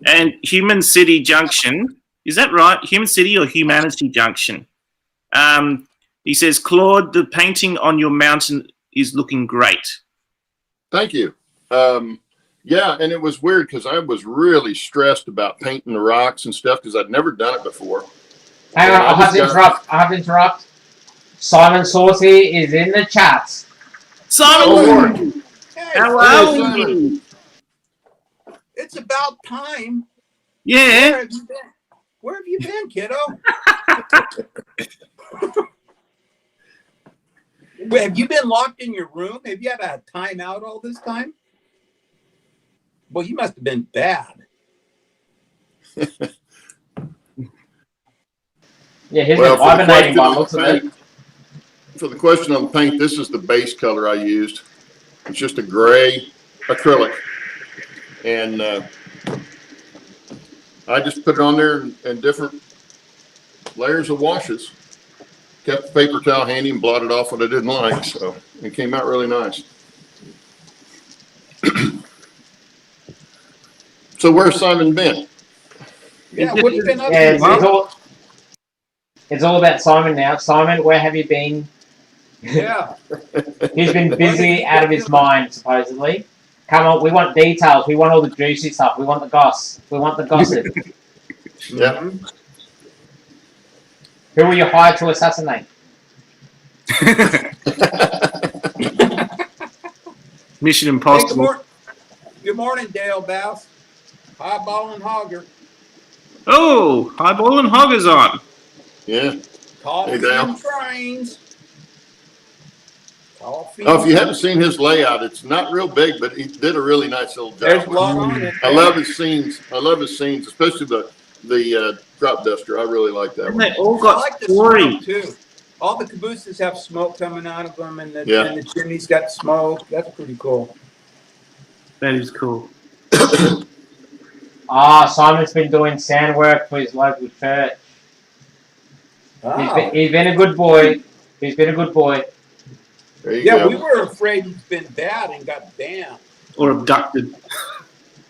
And Human City Junction, is that right? Human City or Humanity Junction? He says, Claude, the painting on your mountain is looking great. Thank you. Yeah, and it was weird because I was really stressed about painting the rocks and stuff because I'd never done it before. Hang on, I have to interrupt. Simon Saucy is in the chat. Simon! Hey, How are you? it's about time. Yeah. Where have you been, kiddo? Have you been locked in your room? Have you had a timeout all this time? Well, you must have been bad. Yeah, he's been hibernating by looks of it. For the question on the paint, this is the base color I used. It's just a gray acrylic. And I just put it on there in different layers of washes. Kept the paper towel handy and blotted off what I didn't like. So it came out really nice. So where's Simon been? Yeah, what have you been up to? It's all about Simon now. Simon, where have you been? Yeah. He's been busy out of his mind, supposedly. Come on, we want details. We want all the juicy stuff. We want the goss. We want the gossip. Yeah. Who were you hired to assassinate? Mission Impossible. Hey, good morning, Dale Bass. Highball and Hogger. Oh, Highball and Hogger's on. Yeah. Coffee Hey, and trains. Coffee. Oh, if you haven't seen his layout, it's not real big, but he did a really nice little job. There's a lot on it. I love his scenes. I love his scenes, especially the drop duster. I really like that And one. they all I got like the story. smoke too. All the cabooses have smoke coming out of them, and the chimney's got smoke. That's pretty cool. That is cool. Simon's been doing sand work for his local church. Ah. He's been a good boy. He's been a good boy. There you Yeah, go. we were afraid he's been bad and got banned. Or abducted.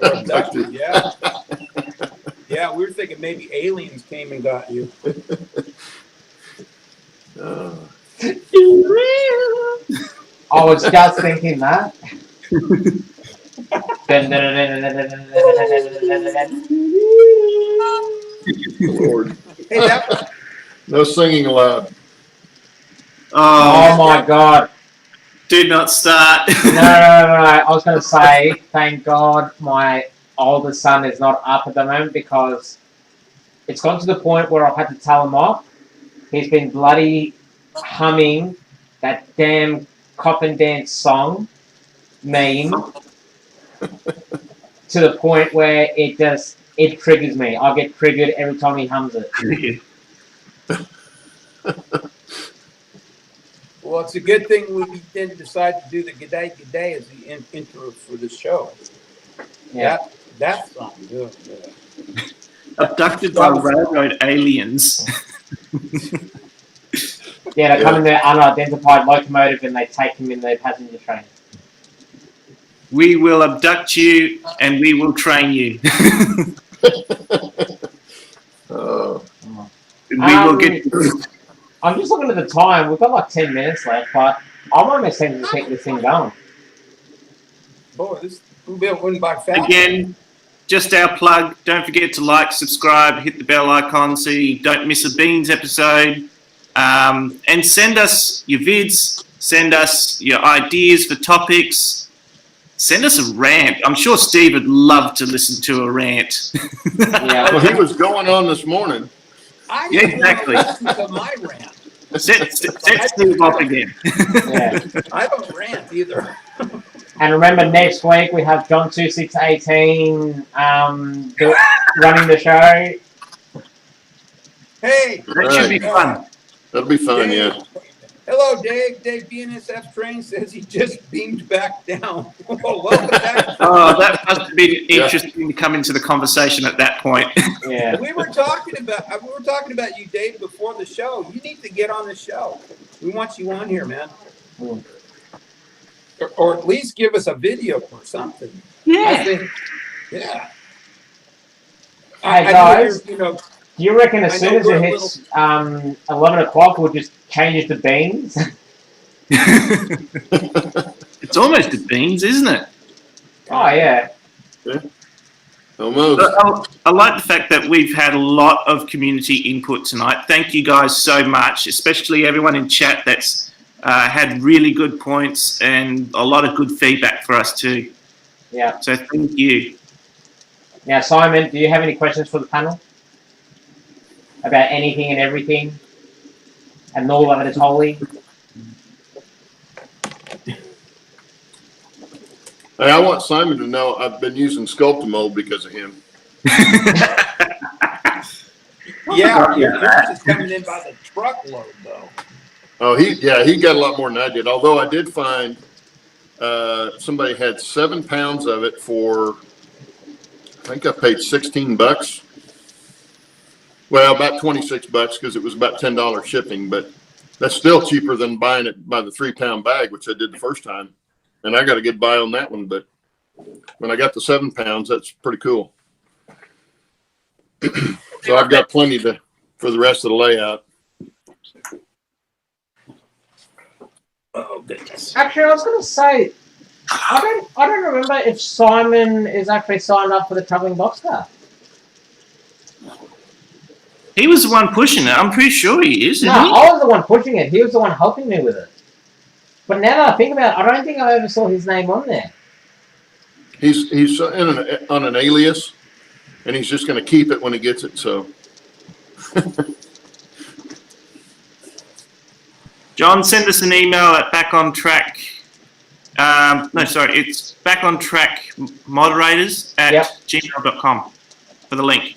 Or abducted, yeah. Yeah, we were thinking maybe aliens came and got you. I was just thinking that. Lord. Hey, that No singing allowed. Oh my god. Do not start. No. I was going to say, thank God my oldest son is not up at the moment because it's gone to the point where I've had to tell him off. He's been bloody humming that damn cop and dance song meme to the point where it triggers me. I get triggered every time he hums it. well, it's a good thing we didn't decide to do the G'day as the intro for the show. Yeah. That's something good. Yeah. Abducted by railroad aliens. Yeah, they come in their unidentified locomotive and they take him in their passenger train. We will abduct you and we will train you. We will get. I'm just looking at the time. We've got like 10 minutes left, but I'm almost tempted to keep this thing going. Boy, this went by fast. Again, just our plug. Don't forget to like, subscribe, hit the bell icon so you don't miss a Beans episode. And send us your vids, send us your ideas for topics, send us a rant. I'm sure Steve would love to listen to a rant. Yeah. Well, he was going on this morning. I Yeah, didn't exactly. want to listen to my rant. Set Steve off again. Yeah. I don't rant either. And remember, next week we have John 2618 running the show. Hey, That should be fun. That'll be fun, yeah. Hello, Dave. Dave BNSF train says he just beamed back down. Well, welcome back. Oh, that must have been interesting to come into the conversation at that point. Yeah. We were talking about you, Dave, before the show. You need to get on the show. We want you on here, man. Or at least give us a video or something. Yeah. I think, yeah. Hey, I guys. hear, Do you reckon as I soon know as we're it a hits 11 o'clock, we'll just change it to Beans? It's almost a Beans, isn't it? Oh, yeah. Almost. I like the fact that we've had a lot of community input tonight. Thank you guys so much, especially everyone in chat that's had really good points and a lot of good feedback for us too. Yeah. So thank you. Now, Simon, do you have any questions for the panel? About anything and everything? And all of it is holy? Hey, I want Simon to know I've been using Sculptamold because of him. Yeah, yours is coming in by the truckload, though. Oh, he got a lot more than I did. Although I did find somebody had 7 pounds of it for, I think I paid $16. Well, about $26 because it was about $10 shipping, but that's still cheaper than buying it by the 3-pound bag, which I did the first time. And I got a good buy on that one, but when I got the 7 pounds, that's pretty cool. So I've got plenty for the rest of the layout. Oh, goodness. Actually, I was going to say, I don't remember if Simon is actually signed up for the travelling boxcar. He was the one pushing it. I'm pretty sure he is, isn't No, he? I was the one pushing it. He was the one helping me with it. But now that I think about it, I don't think I ever saw his name on there. He's on an alias, and he's just going to keep it when he gets it. So, John, send us an email at backontrack. It's backontrackmoderators at gmail.com for the link.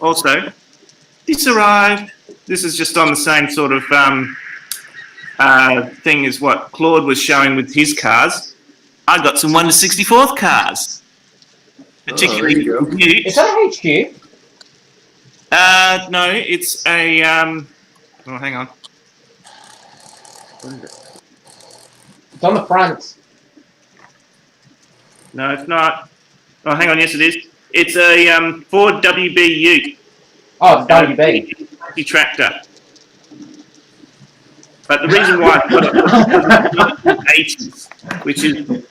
Also, this arrived. This is just on the same sort of thing as what Claude was showing with his cars. I got some 1 to 64th cars. Particularly there you go. Is that a HQ? no, it's a Oh, hang on. It's on the front. No, it's not. Oh, hang on. Yes, it is. It's a Ford WBU. Oh, it's WB. Tractor. But the reason why I put it was the 80s, which is the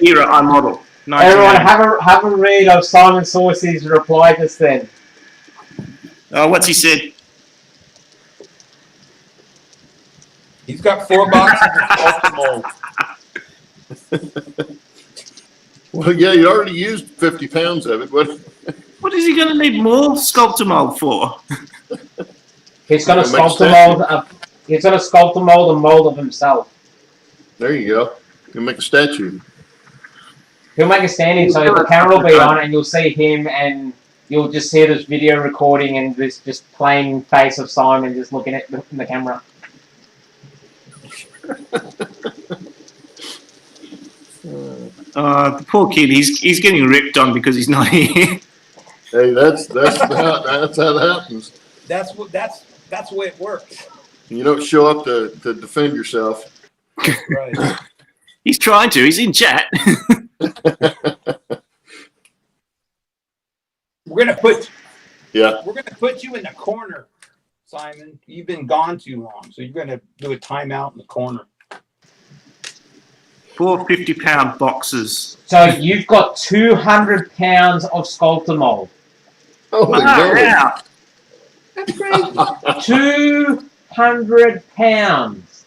era I model. Everyone, have a read of Simon Saucy's reply just then. Oh, what's he said? He's got 4 boxes of sculpted mold. Well, yeah, you already used 50 pounds of it. What is he going to need more sculptor mold for? He's going to sculpt a mold. He's going to sculpt a mold of himself. There you go. You can make a statue. He'll make a standing, so the camera will be on, and you'll see him, and you'll just see this video recording and this just plain face of Simon just looking at the camera. The poor kid. He's getting ripped on because he's not here. Hey, that's how that happens. That's the way it works. You don't show up to defend yourself. Right. He's trying to. He's in chat. We're gonna put you in the corner, Simon. You've been gone too long, so you're gonna do a timeout in the corner. 4 50-pound boxes. So you've got 200 pounds of sculptor mold. Holy Wow. That's crazy. 200 pounds.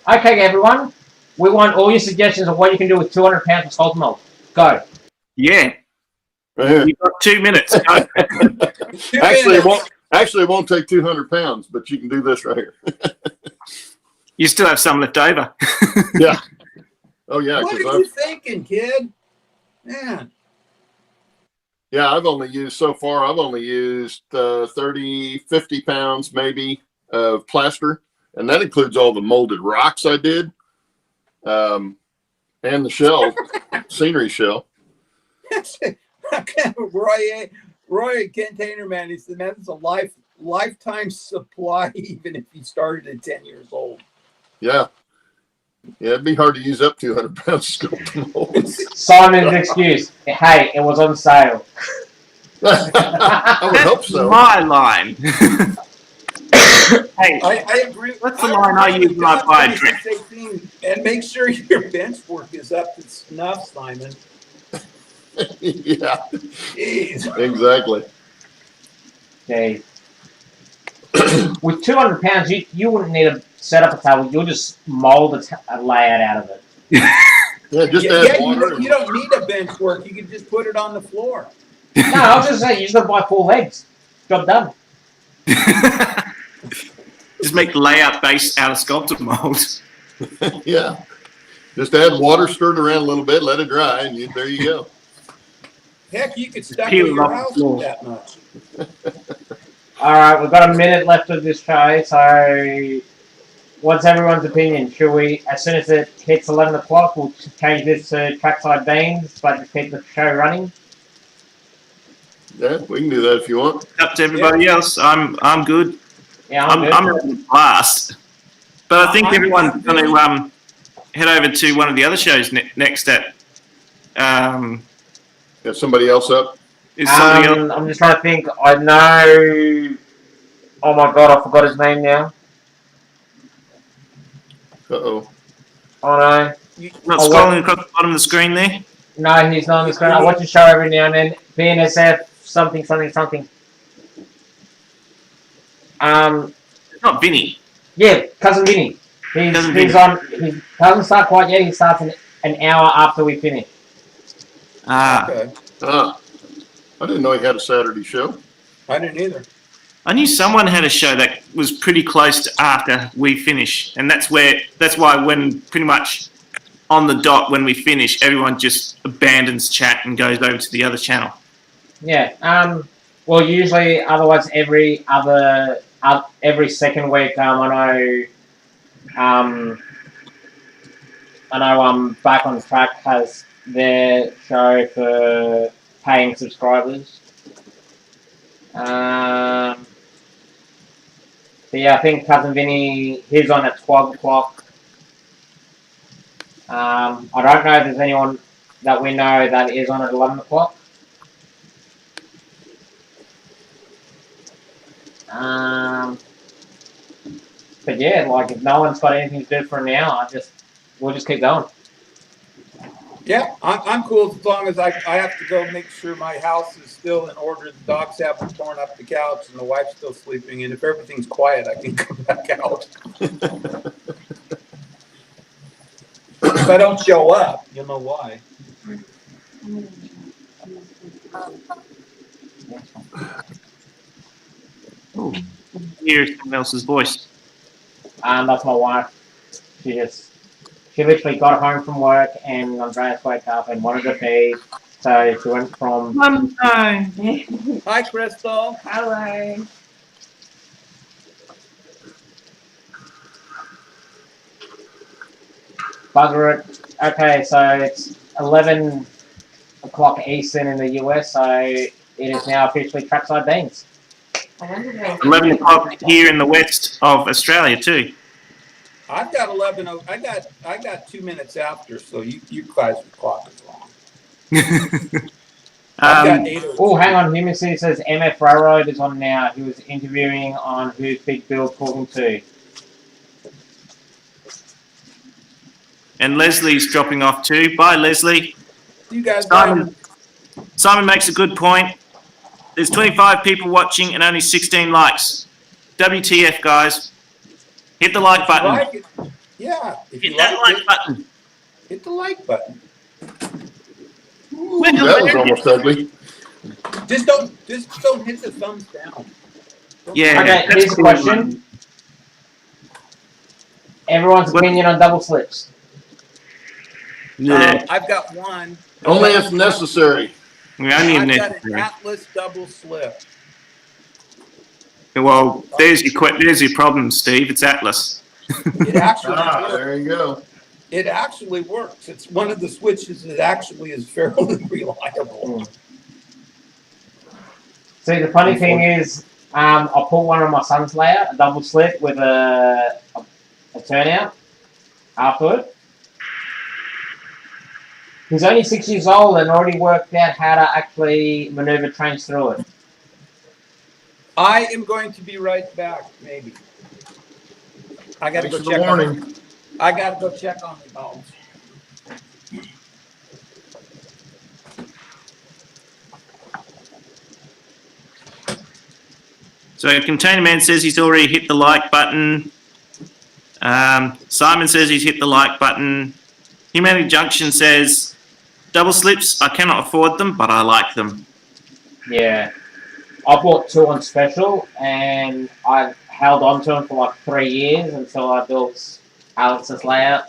Okay, everyone. We want all your suggestions of what you can do with 200 pounds of sculptor mold. Go. Yeah. Right here. You've got 2 minutes. Go. Actually, it won't take 200 pounds, but you can do this right here. You still have some left over. Yeah. Oh yeah. What are you thinking, kid? Man. Yeah, I've only used 30, 50 pounds maybe of plaster, and that includes all the molded rocks I did, and the shell, scenery shell. Roy Container Man, he said, man, it's a lifetime supply, even if you started at 10 years old. Yeah. Yeah, it'd be hard to use up 200 pounds of sculpted mold. Simon's excuse. Hey, it was on sale. I would hope so. My line. Hey, I agree. What's the line I use when I buy a drink? And make sure your bench work is up to snuff, Simon. Yeah. Jeez. Exactly. Okay. With 200 pounds, you wouldn't need to set up a table. You'll just mold a layout out of it. Yeah, just add water. You don't need a bench work. You can just put it on the floor. No, I was just saying, you just got to buy 4 legs. Job done. Just make the layout base out of sculptor mold. Yeah. Just add water, stir it around a little bit, let it dry, and there you go. Heck, you could stuff your house with that much. All right, we've got a minute left of this show, so what's everyone's opinion? Should we, as soon as it hits 11 o'clock, we'll change this to trackside beans, but just keep the show running? Yeah, we can do that if you want. Up to everybody else. I'm good. Yeah, I'm good. I'm having a blast. But I think everyone's going to head over to one of the other shows next at. Got somebody else up? Is somebody else? I'm just trying to think. I know. Oh my god, I forgot his name now. Uh-oh. Oh no. Not scrolling across the bottom of the screen there? No, he's not on the screen. I watch the show every now and then. BNSF something. It's not Vinny. Yeah, cousin Vinny. He's on. He doesn't start quite yet. He starts an hour after we finish. Ah. Okay. I didn't know he had a Saturday show. I didn't either. I knew someone had a show that was pretty close to after we finish, and that's why when pretty much on the dot when we finish, everyone just abandons chat and goes over to the other channel. Yeah. Well, usually, otherwise, every second week, I know Back on Track has their show for paying subscribers. But yeah, I think Cousin Vinny, he's on at 12 o'clock. I don't know if there's anyone that we know that is on at 11 o'clock. But yeah, like if no one's got anything to do for now, we'll just keep going. Yeah, I'm cool as long as I have to go make sure my house is still in order. The dogs haven't torn up the couch and the wife's still sleeping. And if everything's quiet, I can come back out. If I don't show up, you'll know why. Ooh, hear someone else's voice. And that's my wife. She literally got home from work and Andreas woke up and wanted to feed. So she went from... Hi, Crystal. Hello. Bugger it. Okay, so it's 11 o'clock Eastern in the US, so it is now officially trackside beans. 11 o'clock here in the west of Australia too. I've got 11. I got 2 minutes after, so you guys' clock is wrong. I've got 8. Oh, hang on. Human City says MF Railroad is on now. He was interviewing on Who's Big Bill Talking To. And Leslie's dropping off too. Bye, Leslie. You guys. Simon makes a good point. There's 25 people watching and only 16 likes. WTF, guys. Hit the like button. Like it, yeah. If Hit you that like like it, button. hit the like button. Ooh, that was almost ugly. Just don't hit the thumbs down. Yeah. Okay, that's here's the cool. question. Everyone's opinion on double slips. Yeah. I've got one. Only if necessary. We only I've in got an necessary. Atlas double slip. Well, there's your problem, Steve. It's Atlas. It actually works. There you go. It actually works. It's one of the switches that actually is fairly reliable. See, the funny thing is, I put one on my son's layout, a double slip with a turnout afterward. He's only 6 years old and already worked out how to actually maneuver trains through it. I am going to be right back, maybe. I got to Thanks go for the check warning. I got to go check on the bones. So Container Man says he's already hit the like button. Simon says he's hit the like button. Humanity Junction says, double slips, I cannot afford them, but I like them. Yeah. I bought 2 on special and I held on to them for like 3 years until I built Alex's layout.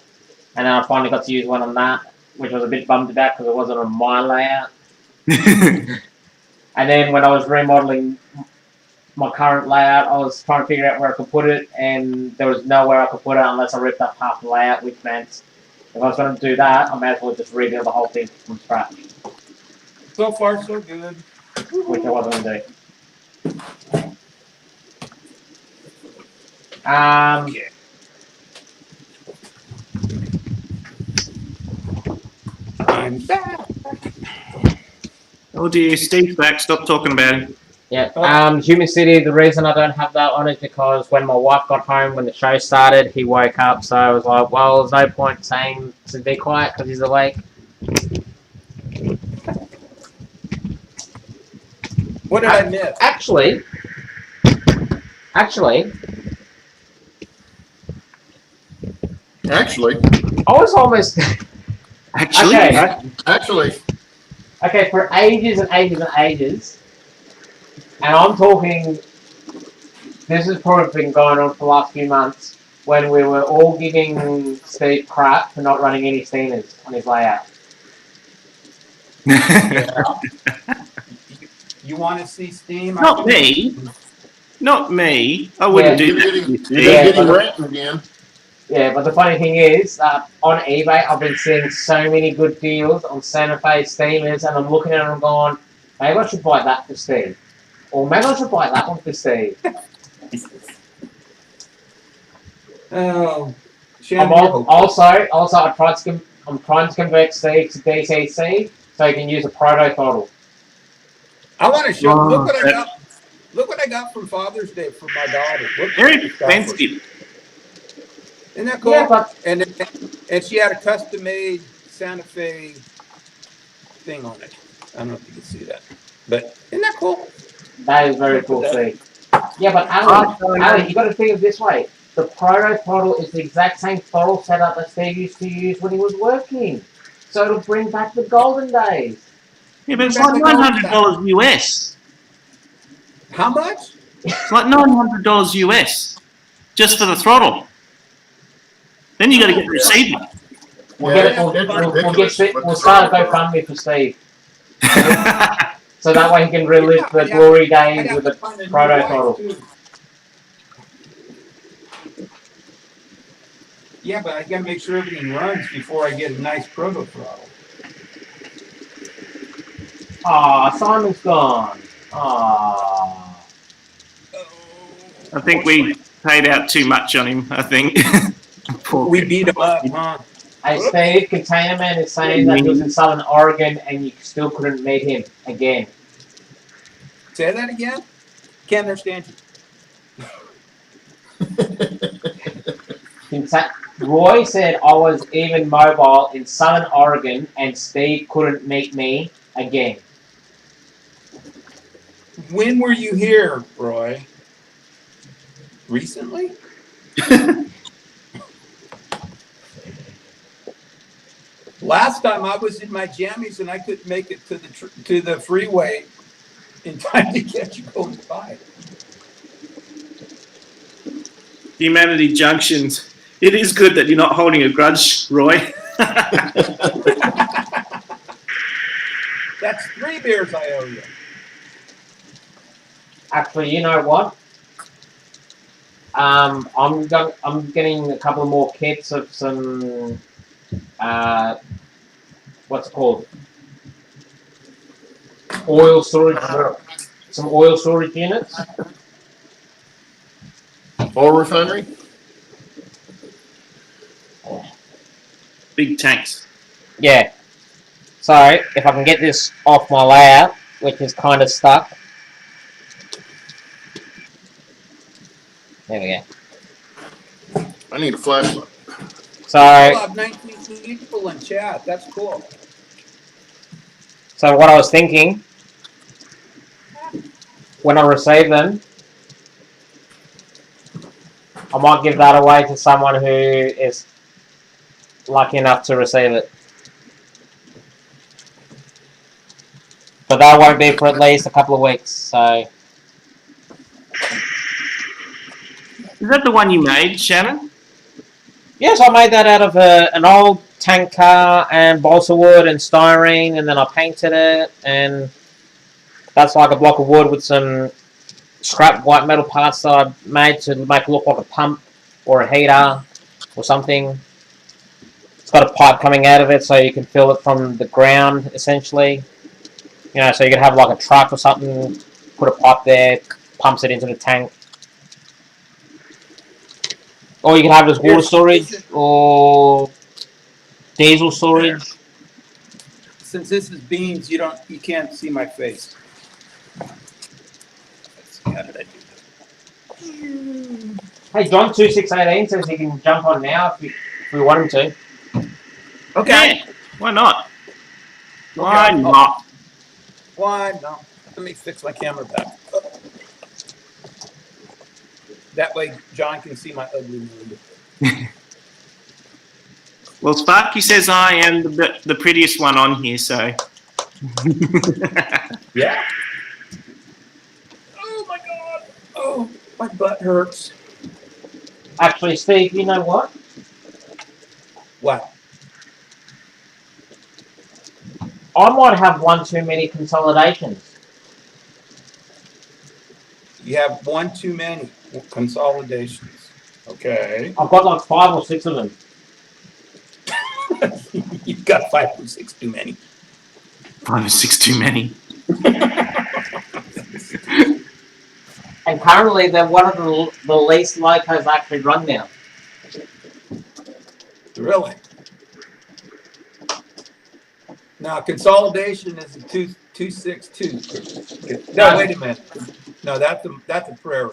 And then I finally got to use one on that, which I was a bit bummed about because it wasn't on my layout. And then when I was remodeling my current layout, I was trying to figure out where I could put it, and there was nowhere I could put it unless I ripped up half the layout, which meant if I was going to do that, I may as well just rebuild the whole thing from scratch. So far, so good. Which I wasn't going to do. I'm back. Oh dear, Steve's back. Stop talking about him. Yeah. Human City, the reason I don't have that on is because when my wife got home, when the show started, he woke up, so I was like, well, there's no point saying to be quiet because he's awake. What did I miss? Actually, Actually, I was almost... Actually, Okay. actually, Okay, for ages and ages and ages, and I'm talking, this has probably been going on for the last few months, when we were all giving Steve crap for not running any steamers on his layout. Yeah. You want to see steam? Not me. Not me. I wouldn't Yeah. do that. you're Yeah, getting but- ranting again. Yeah, but the funny thing is, on eBay, I've been seeing so many good deals on Santa Fe steamers, and I'm looking at them and going, maybe I should buy that for Steve. Or maybe I should buy that one for Steve. Oh, I'm Shannon, also I'm trying to convert Steve to DCC so he can use a proto throttle. I want to show. Oh, Look what I that- got. Look what I got from Father's Day for my daughter. Look Very at the stuff. expensive. Isn't that cool? Yeah, but and she had a custom made Santa Fe thing on it. I don't know if you can see that, but isn't that cool? that is very cool, Steve. Yeah, but Ali, you got to think of it this way. The proto throttle is the exact same throttle setup that Steve used to use when he was working. So it'll bring back the golden days. Yeah, but it's like $900 US. How much? It's like $900 US just for the throttle. Then you got to get the receiver. We'll start a GoFundMe for Steve. So that way he can relive the glory days with the proto throttle. Yeah, but I gotta make sure everything runs before I get a nice proto throttle. Aw, Simon's gone. Aw. I think we paid out too much on him, I think. We beat him up, huh? Hey, Steve, Container Man is saying that he was in Southern Oregon and you still couldn't meet him again. Say that again? Can't understand you. Roy said I was even mobile in Southern Oregon and Steve couldn't meet me again. When were you here, Roy? Recently? Last time I was in my jammies and I couldn't make it to the freeway in time to catch you going by. Humanity Junctions. It is good that you're not holding a grudge, Roy. That's 3 beers I owe you. Actually, you know what? I'm getting a couple more kits of some what's it called? Oil storage. Some oil storage units. Oil refinery? Big tanks. Yeah. So if I can get this off my layout, which is kind of stuck. There we go. I need a flashlight. So I'll have 19 people in chat. That's cool. So what I was thinking, when I receive them, I might give that away to someone who is lucky enough to receive it. But that won't be for at least a couple of weeks, so... Is that the one you made, Shannon? Yes, I made that out of an old tank car and balsa wood and styrene, and then I painted it, and that's like a block of wood with some scrap white metal parts that I made to make it look like a pump or a heater or something. It's got a pipe coming out of it so you can fill it from the ground, essentially. You know, so you can have like a truck or something, put a pipe there, pumps it into the tank. Or you can have this water storage or diesel storage. Since this is beans, you can't see my face. Let's see, how did I do that? Hey, John 2618 says he can jump on now if we want him to. Okay. Yeah, why not? Why Okay. not? Why not? Let me fix my camera back. That way John can see my ugly mood. Well, Sparky says I am the prettiest one on here, so. Yeah. Oh my God. Oh, my butt hurts. Actually, Steve, you know what? What? I might have one too many consolidations. You have one too many consolidations. Okay. I've got like 5 or 6 of them. You've got 5 or 6 too many. 5 or 6 too many. And currently, they're one of the least locos actually run now. Really? Now consolidation is a 262. No, wait a minute. No, that's a prairie.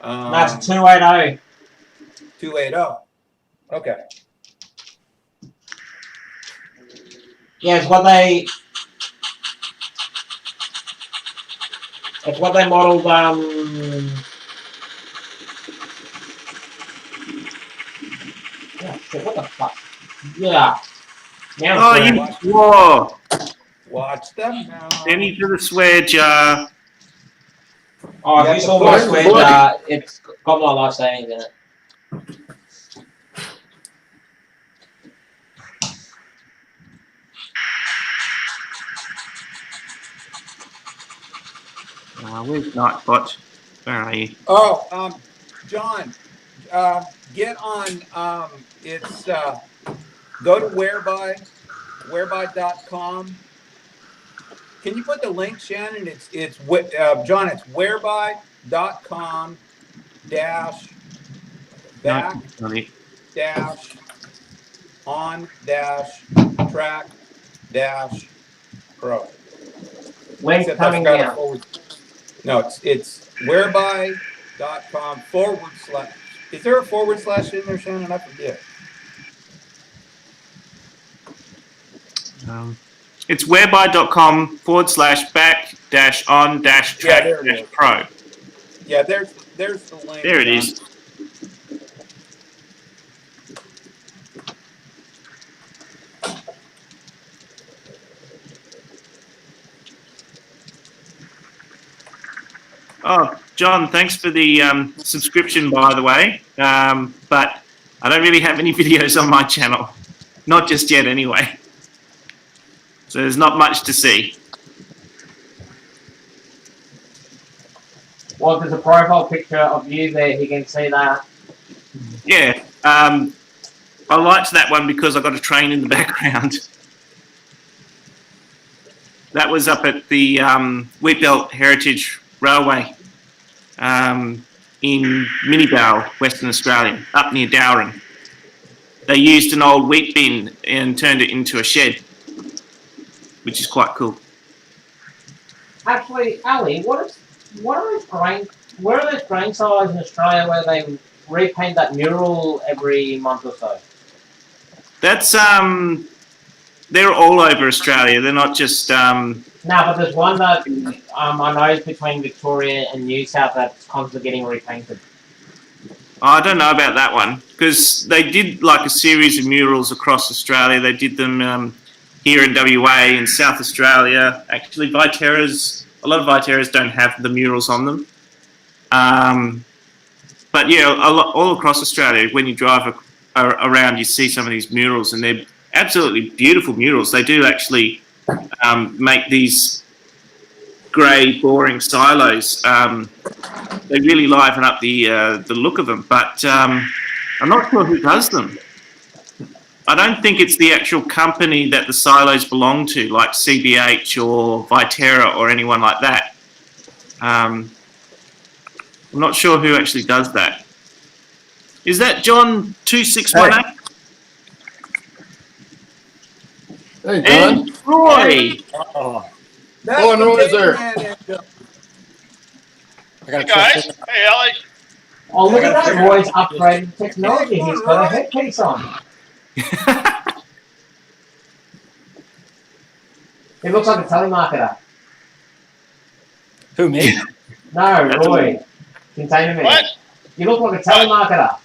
That's 280. 280. Okay. Yeah, it's what they modeled. Yeah, shit, what the fuck? Yeah. Now Oh, you. Whoa. Watch them now. Penny to the swear jar. Oh, if you saw my swear jar, it's got my life savings in it. Where's Nightbot? Where are you? Oh, John, get on. It's go to whereby.com. Can you put the link, Shannon? It's John. It's whereby.com dash back dash on dash track dash pro. Link coming down. No, it's whereby.com / Is there a / in there, Shannon? I forget. It's whereby.com / back - on - track - pro. Yeah, there's the link. There it is. Oh, John, thanks for the subscription, by the way. But I don't really have any videos on my channel. Not just yet, anyway. So there's not much to see. Well, there's a profile picture of you there. You can see that. Yeah. I liked that one because I got a train in the background. That was up at the Wheatbelt Heritage Railway in Minibale, Western Australia, up near Dowran. They used an old wheat bin and turned it into a shed, which is quite cool. Actually, Ali, where are those grain silos in Australia where they repaint that mural every month or so? That's they're all over Australia. They're not just No, but there's one that I know is between Victoria and New South that's constantly getting repainted. I don't know about that one because they did like a series of murals across Australia. They did them here in WA in South Australia. Actually, a lot of Viterras don't have the murals on them. But yeah, all across Australia, when you drive around, you see some of these murals, and they're absolutely beautiful murals. They do actually make these grey, boring silos. They really liven up the look of them, but I'm not sure who does them. I don't think it's the actual company that the silos belong to, like CBH or Viterra or anyone like that. I'm not sure who actually does that. Is that John 2618? Hey, John. And Roy. Oh, Roy's there. Hey guys, hey Ellie. Oh, look at that, Roy's upgraded technology. He's got a headpiece on. He looks like a telemarketer. Who, me? No, Roy. Container man. What? You look like a telemarketer.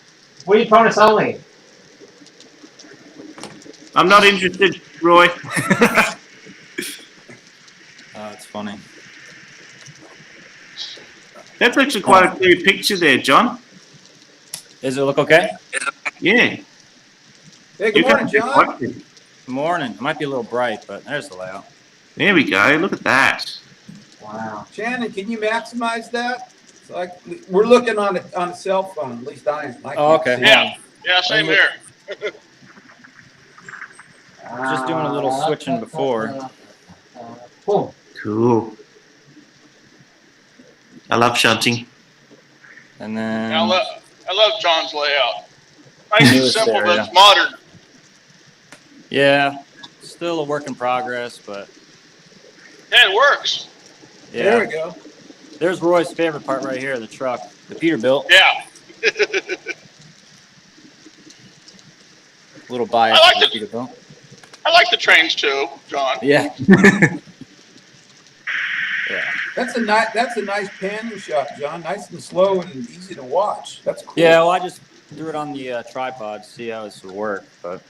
What are you trying to sell me? I'm not interested, Roy. It's funny. That's actually quite a clear picture there, John. Does it look okay? Yeah. Hey, good morning, John. Good morning. It might be a little bright, but there's the layout. There we go. Look at that. Wow. Shannon, can you maximize that? It's like we're looking on a cell phone. At least I am. Oh, okay. Yeah, same here. Just doing a little switching before. Cool. Cool. I love shunting. And then I love John's layout. Nice and Newest simple, but area. it's modern. Yeah, still a work in progress, but Yeah, it works. yeah. There we go. There's Roy's favorite part right here, the truck, the Peterbilt. Yeah. A little biased I like to the- the Peterbilt. I like the trains too, John. Yeah. Yeah. That's a nice panning shot, John. Nice and slow and easy to watch. That's cool. Yeah, well, I just threw it on the tripod to see how this would work, but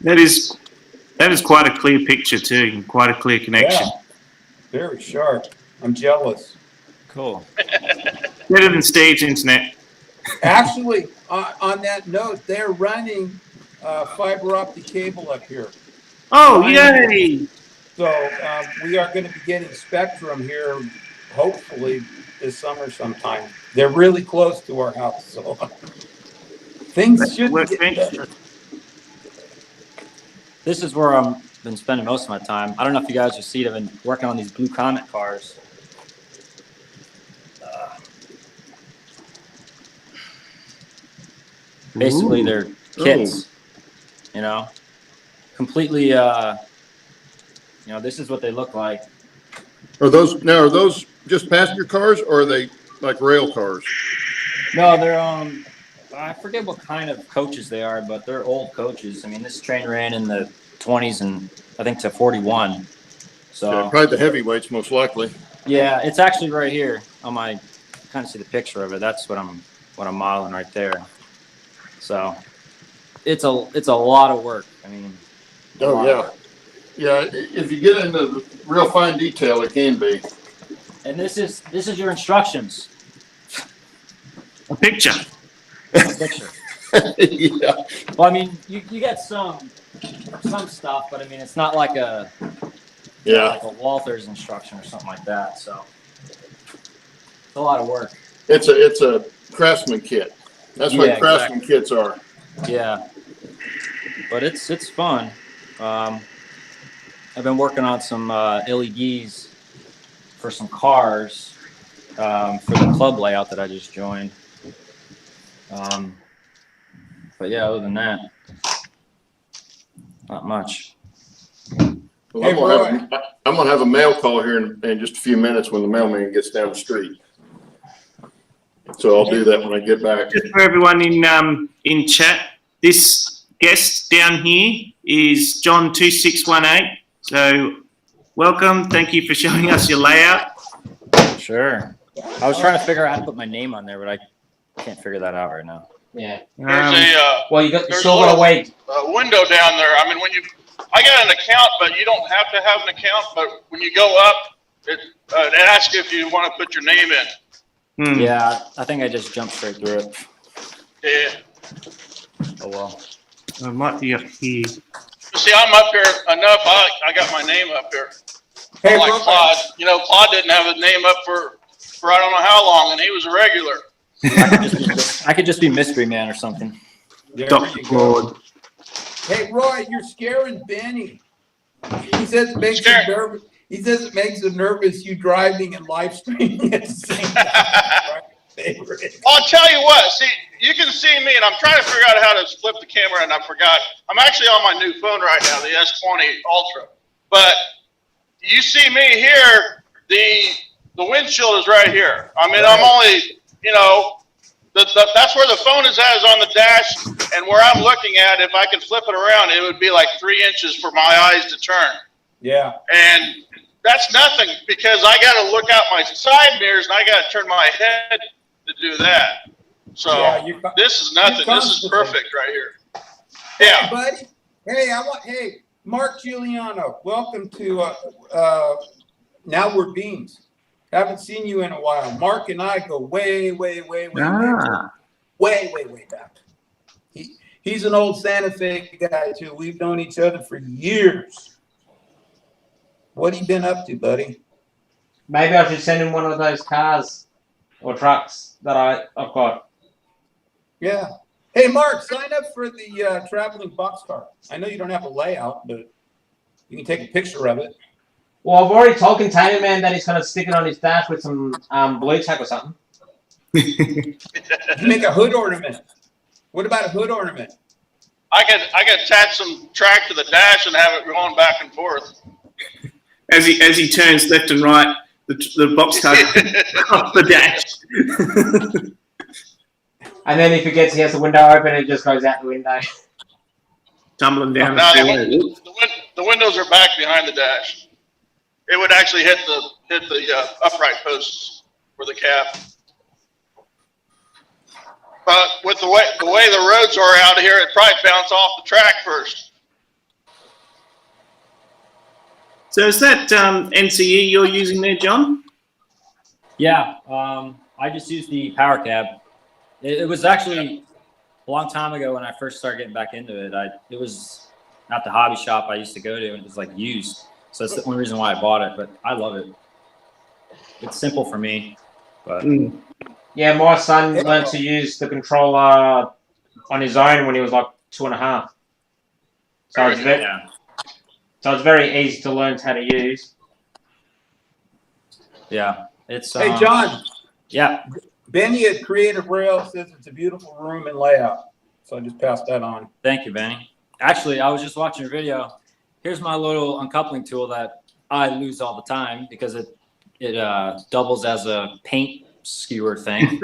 That is quite a clear picture too, and quite a clear connection. Yeah. Very sharp. I'm jealous. cool. Better than Steve's internet. Actually, on that note, they're running fiber optic cable up here. Oh, yay! So we are going to be getting Spectrum here, hopefully this summer sometime. They're really close to our house, so things should get better. This is where I've been spending most of my time. I don't know if you guys have seen, I've been working on these Blue Comet cars. Basically, they're kits, you know, completely, this is what they look like. Are those just passenger cars, or are they like rail cars? No, they're, I forget what kind of coaches they are, but they're old coaches. I mean, this train ran in the 20s and I think to 41. So Yeah, probably the heavyweights, most likely. yeah, it's actually right here on my, kind of see the picture of it. That's what I'm modeling right there. So it's a lot of work. I mean, Oh yeah, yeah. If you get into the real fine detail, it can be. and this is your instructions. A picture. A picture. Yeah. Well, I mean, you get some stuff, but I mean, it's not like a Yeah. Walther's instruction or something like that. So it's a lot of work. It's a Craftsman kit. That's what Yeah, Craftsman kits are. Yeah, but it's fun. I've been working on some LEDs for some cars for the club layout that I just joined. But yeah, other than that, not much. Well, Hey, I'm gonna have a mail call here in just a few minutes when the mailman gets down the street. So I'll do that when I get back. Just for everyone in chat, this guest down here is John 2618. So welcome. Thank you for showing us your layout. Sure. I was trying to figure out how to put my name on there, but I can't figure that out right now. Yeah. There's Well, you There's still a got to little- wait. a window down there. I mean, I got an account, but you don't have to have an account. But when you go up, it asks you if you want to put your name in. Yeah, I think I just jumped straight through it. Yeah. Oh well. It might be up here. See, I'm up here enough. I got my name up here. Hey, Unlike Robert. Claude. Claude didn't have his name up for I don't know how long, and he was a regular. I could just be Mystery Man or something. There Dr. you go. Claude. Hey, Roy, you're scaring Benny. He says it makes Scared. him nervous. He says it makes him nervous you driving and live streaming at the same time. Favorite. I'll tell you what. See, you can see me, and I'm trying to figure out how to flip the camera, and I forgot. I'm actually on my new phone right now, the S20 Ultra. But you see me here. The windshield is right here. I mean, I'm only, that's where the phone is on the dash, and where I'm looking at, if I could flip it around, it would be like 3 inches for my eyes to turn. Yeah. And that's nothing, because I got to look out my side mirrors, and I got to turn my head to do that. So Yeah, this is nothing. you're This is comfortable. perfect right here. Hey, Yeah. buddy. Hey, Mark Giuliano. Welcome to Now We're Beans. Haven't seen you in a while. Mark and I go way Ah. back. He's an old Santa Fe guy too. We've known each other for years. What have you been up to, buddy? Maybe I should send him one of those cars or trucks that I've got. Yeah. Hey, Mark, sign up for the traveling boxcar. I know you don't have a layout, but you can take a picture of it. Well, I've already told Container Man that he's going to stick it on his dash with some blue tack or something. You make a hood ornament. What about a hood ornament? I could attach some track to the dash and have it going back and forth. As he turns left and right, the boxcar off the dash. And then he forgets he has the window open, it just goes out the window. Tumbling down No, the the windows are back behind the dash. It would actually hit the upright posts for the cab. But with the way the roads are out here, it probably bounce off the track first. So is that NCE you're using there, John? Yeah, I just used the power cab. It was actually a long time ago when I first started getting back into it. It was not the hobby shop I used to go to, and it was like used. So that's the only reason why I bought it, but I love it. It's simple for me, but Yeah, my son learned to use the controller on his own when he was like 2.5. So it's very easy to learn how to use. yeah, it's. Hey, John. Yeah. Benny at Creative Rail says it's a beautiful room and layout. So I just passed that on. Thank you, Benny. Actually, I was just watching your video. Here's my little uncoupling tool that I lose all the time because it doubles as a paint skewer thing.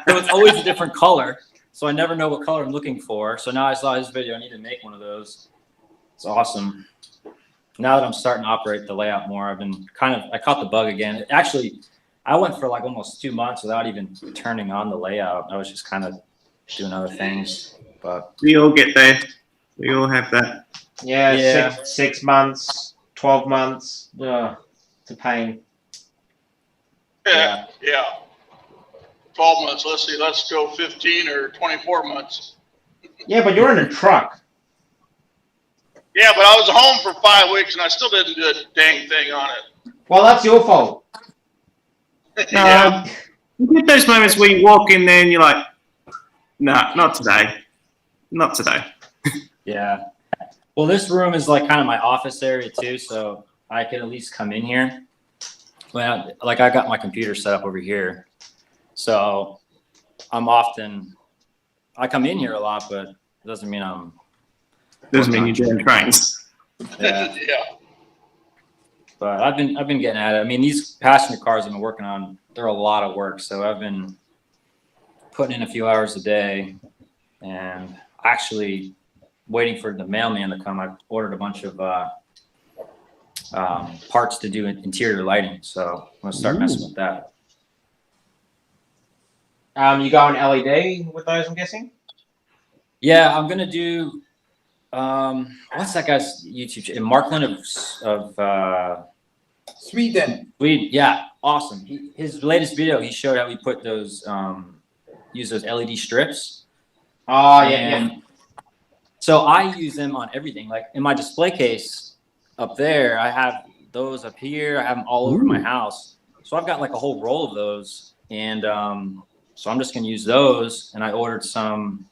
So it's always a different color. So I never know what color I'm looking for. So now I saw his video. I need to make one of those. It's awesome. Now that I'm starting to operate the layout more, I caught the bug again. Actually, I went for like almost 2 months without even turning on the layout. I was just kind of doing other things. But we all get there. We all have that. Yeah. 6 months, 12 months. It's a pain. Yeah. 12 months. Let's see. Let's go 15 or 24 months. Yeah, but you're in a truck. Yeah, but I was home for 5 weeks and I still didn't do a dang thing on it. Well, that's your fault. Yeah. You get those moments where you walk in there and you're like, nah, not today. Not today. yeah. Well, this room is like kind of my office area too, so I can at least come in here. Well, like I got my computer set up over here, so I come in here a lot, but it doesn't mean I'm. Doesn't mean you join trains. Yeah. Yeah. But I've been getting at it. I mean, these passenger cars I've been working on, they're a lot of work. So I've been putting in a few hours a day, and actually waiting for the mailman to come. I ordered a bunch of parts to do interior lighting. So I'm gonna start messing with that. You going LED with those, I'm guessing? Yeah, I'm gonna do. What's that guy's YouTube channel? Markland of Sweden. Yeah, awesome. His latest video, he showed how he put those use those LED strips. Oh yeah. So I use them on everything. Like in my display case up there, I have those up here. I have them all over my house. So I've got like a whole roll of those, and so I'm just gonna use those. And I ordered some.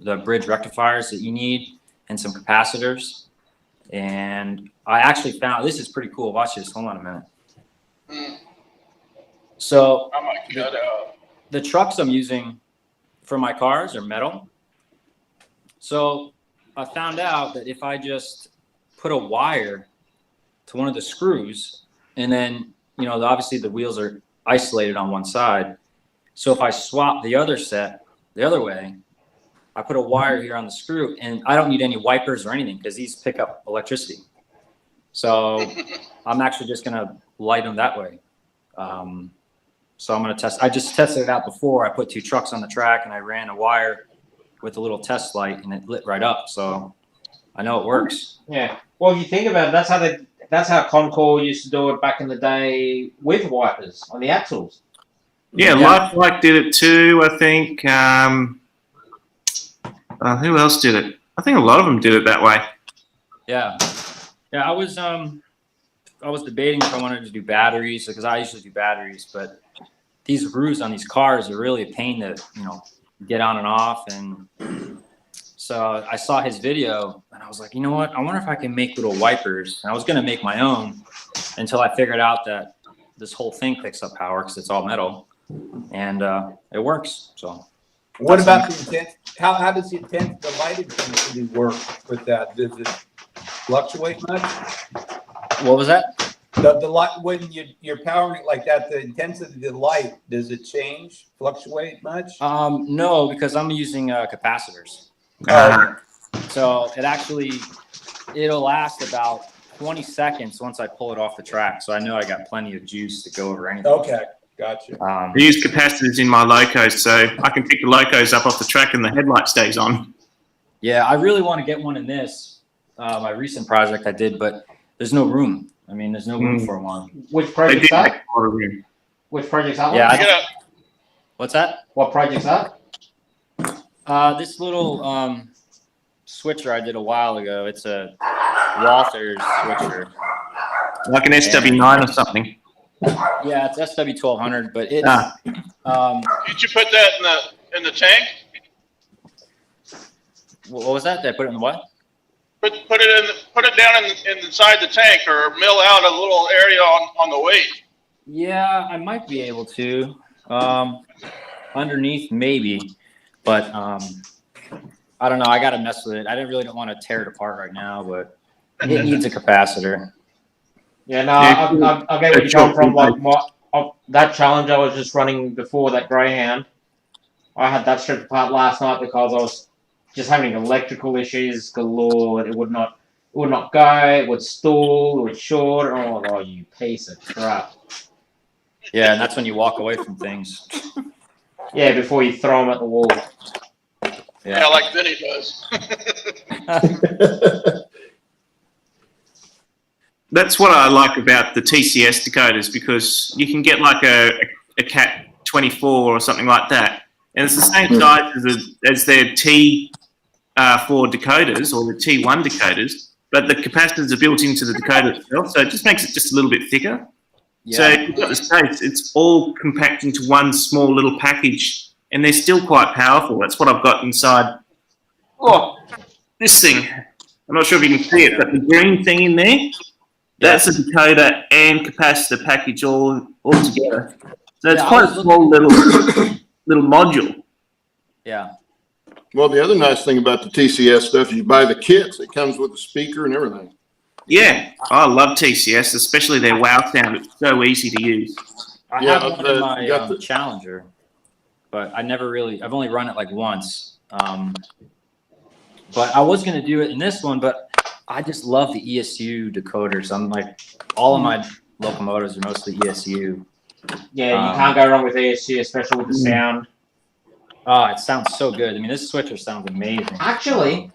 The bridge rectifiers that you need and some capacitors. And I actually found, this is pretty cool. Watch this. Hold on a minute. So I might cut out. the trucks I'm using for my cars are metal. So I found out that if I just put a wire to one of the screws, and then, obviously the wheels are isolated on one side. So if I swap the other set the other way, I put a wire here on the screw, and I don't need any wipers or anything because these pick up electricity. So I'm actually just going to light them that way. So I'm going to test. I just tested it out before. I put 2 trucks on the track, and I ran a wire with a little test light, and it lit right up. So I know it works. Yeah. Well, if you think about it, that's how Concord used to do it back in the day with wipers on the axles. Yeah, Lifelike did it too, I think. Who else did it? I think a lot of them did it that way. Yeah. I was debating if I wanted to do batteries, because I usually do batteries, but these roofs on these cars are really a pain to, get on and off. And so I saw his video and I was like, you know what? I wonder if I can make little wipers. And I was going to make my own until I figured out that this whole thing picks up power because it's all metal, and it works. So What about the how does the light intensity work with that? Does it fluctuate much? What was that? The light, when you're powering it like that, the intensity of the light, does it change, fluctuate much? No, because I'm using capacitors. Oh, So it'll last about 20 seconds once I pull it off the track. So I know I got plenty of juice to go over anything. okay, gotcha. I use capacitors in my locos, so I can pick the locos up off the track and the headlight stays on. Yeah, I really want to get one in this, my recent project I did, but there's no room. I mean, there's no room for one. Which They project's did make that? a lot of room. Which project's that? Yeah, one? You gotta, What's that? What project's that? This little switcher I did a while ago. It's a Walters switcher. Like an SW9 or something. Yeah, it's SW1200, but it's did you put that in the tank? what was that? Did I put it in the what? Put it down inside the tank, or mill out a little area on the weight. Yeah, I might be able to. Underneath maybe, but I don't know. I got to mess with it. I don't want to tear it apart right now, but it needs a capacitor. Yeah, no, I get where you come from. Like that challenge I was just running before, that Greyhound, I had that stripped apart last night because I was just having electrical issues galore. It would not go. It would stall. It would short. Oh, you piece of crap. Yeah, and that's when you walk away from things. Yeah, before you throw them at the wall. Yeah, like Vinny does. That's what I like about the TCS decoders, because you can get like a Cat 24 or something like that, and it's the same size as their T4 decoders or the T1 decoders, but the capacitors are built into the decoder itself, so it just makes it just a little bit thicker. Yeah. So you've got the space, it's all compact into one small little package, and they're still quite powerful. That's what I've got inside. Oh, this thing. I'm not sure if you can see it, but the green thing in there, that's a decoder and capacitor package all together. So it's quite a small little module. Yeah. Well, the other nice thing about the TCS stuff is you buy the kits. It comes with a speaker and everything. Yeah, I love TCS, especially their wow sound. It's so easy to use. I have one in my Challenger, but I've only run it like once. But I was going to do it in this one, but I just love the ESU decoders. I'm like, all of my locomotives are mostly ESU. Yeah, you can't go wrong with ESC, especially with the sound. Oh, it sounds so good. I mean, this switcher sounds amazing. Actually,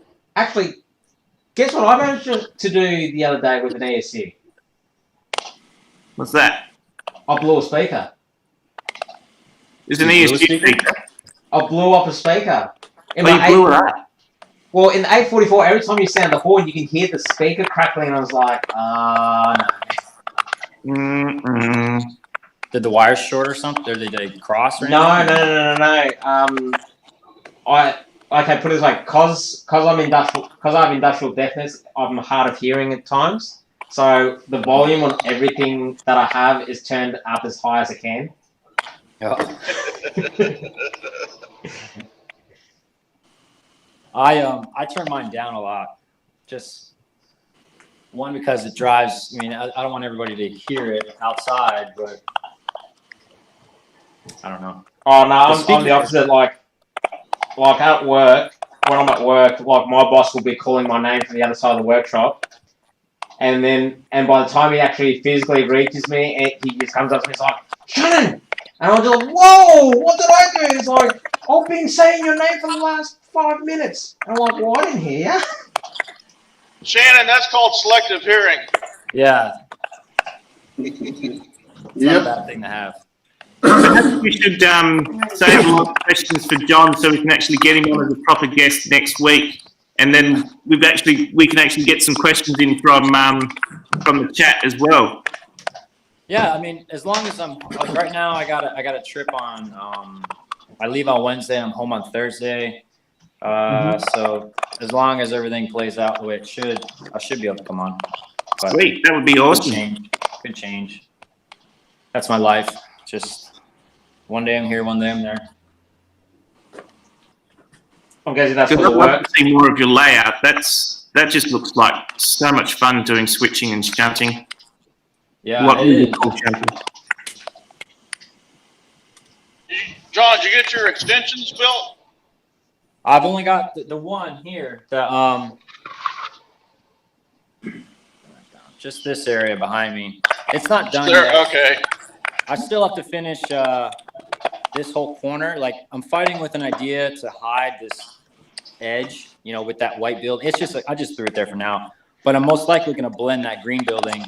guess what I managed to do the other day with an ESC? What's that? I blew a speaker. It's an ESU speaker. I blew up a speaker. You blew it up? Well, in the 844, every time you sound the horn, you can hear the speaker crackling. I was like, no. Did the wires short or something? Or did they cross or anything? No. Okay, put it this way, cause I have industrial deafness, I'm hard of hearing at times. So the volume on everything that I have is turned up as high as I can. Yeah. I turn mine down a lot. Just one, because it drives. I mean, I don't want everybody to hear it outside, but I don't know. Oh no, I'm the opposite. Like at work, when I'm at work, like my boss will be calling my name from the other side of the workshop, and by the time he actually physically reaches me, he just comes up to me, he's like, Shannon, and I'm just like, whoa, what did I do? It's like, I've been saying your name for the last 5 minutes. And I'm like, well, I didn't hear you. Shannon, that's called selective hearing. Yeah. It's not a bad thing to have. We should save a lot of questions for John so we can actually get him on as a proper guest next week, and then we can actually get some questions in from the chat as well. Yeah, I mean, as long as I'm right now, I got a trip on. I leave on Wednesday. I'm home on Thursday. So as long as everything plays out the way it should, I should be able to come on. But sweet, that would be awesome. Could change. That's my life. Just one day I'm here, one day I'm there. I'm guessing that's Because for the I'd like work. to see more of your layout. That just looks like so much fun doing switching and shunting. Yeah, it is. Cool shunting. John, did you get your extensions built? I've only got the one here. Just this area behind me. It's not done There, yet. okay. I still have to finish this whole corner. Like, I'm fighting with an idea to hide this edge, you know, with that white building. It's just like, I just threw it there for now. But I'm most likely going to blend that green building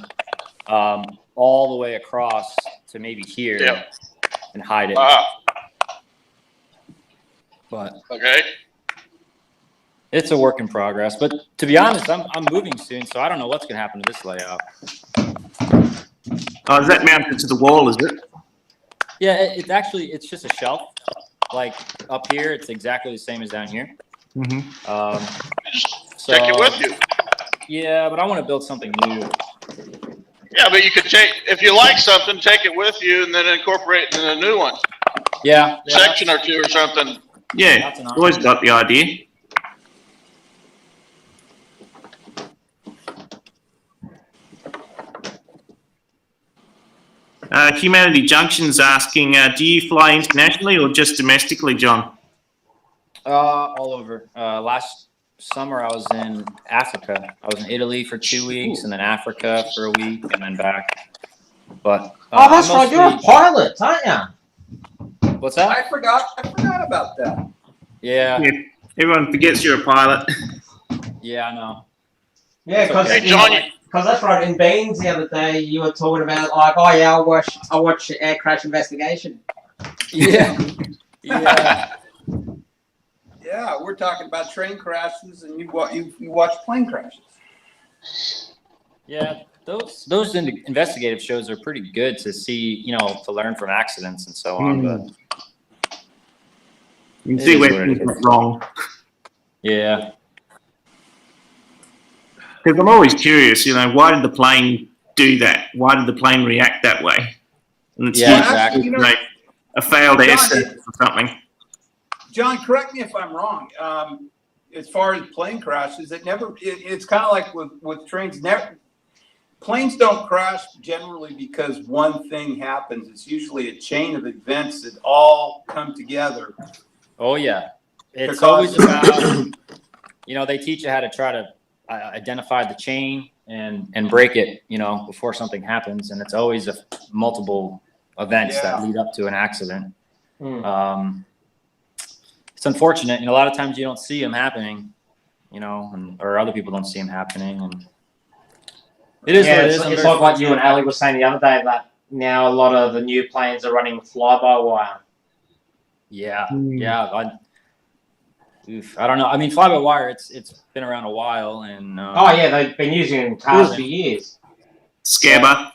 all the way across to maybe here and hide it. But Okay. it's a work in progress. But to be honest, I'm moving soon, so I don't know what's going to happen to this layout. Oh, is that mounted to the wall, is it? Yeah, it's actually, it's just a shelf. Like, up here, it's exactly the same as down here. Just So, take it with you. yeah, but I want to build something new. Yeah, but you could take, if you like something, take it with you and then incorporate it in a new one. Yeah. Section or two or something. Yeah, That's an option. always got the idea. Humanity Junction's asking, do you fly internationally or just domestically, John? All over. Last summer, I was in Africa. I was in Italy for 2 weeks, and then Africa for a week, and then back. But Oh, that's right. You're a pilot, aren't you? What's that? I forgot about that. Yeah. Yeah, everyone forgets you're a pilot. Yeah, I know. Yeah, because Hey, John, that's right. In Beans the other day, you were talking about like, oh yeah, I watch Air Crash Investigation. Yeah. Yeah. Yeah, we're talking about train crashes, and you watch plane crashes. Yeah. Those investigative shows are pretty good to see, you know, to learn from accidents and so on. But You can It see is where what it things is. went wrong. yeah. Because I'm always curious, you know, why did the plane do that? Why did the plane react that way? And it's Yeah, usually, exactly. You know, like, a failed John, airset or something. John, correct me if I'm wrong. As far as plane crashes, it's kind of like with trains. Planes don't crash generally because one thing happens. It's usually a chain of events that all come together. Oh yeah. It's Because- always about, you know, they teach you how to try to identify the chain and break it, you know, before something happens. And it's always multiple events that lead up to an accident. It's unfortunate. And a lot of times you don't see them happening, you know, or other people don't see them happening. And it is what it is. It's like what you and Ali were saying the other day, that now a lot of the new planes are running fly-by-wire. Yeah. Yeah. I don't know. I mean, fly-by-wire, it's been around a while. And Oh, yeah, they've been using it in cars for years. Scabber.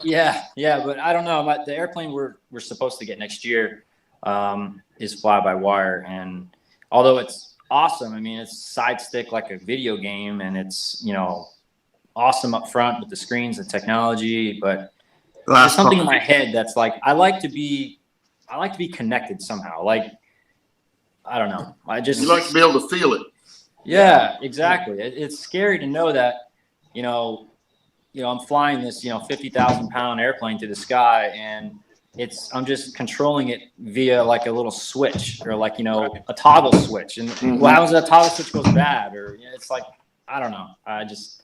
Yeah, but I don't know. The airplane we're supposed to get next year is fly-by-wire, and although it's awesome, I mean, it's side stick like a video game, and it's, you know, awesome up front with the screens and technology. But there's something in my head that's like, I like to be connected somehow. Like, I don't know. You like to be able to feel it. Yeah, exactly. It's scary to know that, you know, I'm flying this, 50,000 pound airplane through the sky, and I'm just controlling it via like a little switch or like, a toggle switch. And what happens if that toggle switch goes bad? Or it's like, I don't know. It's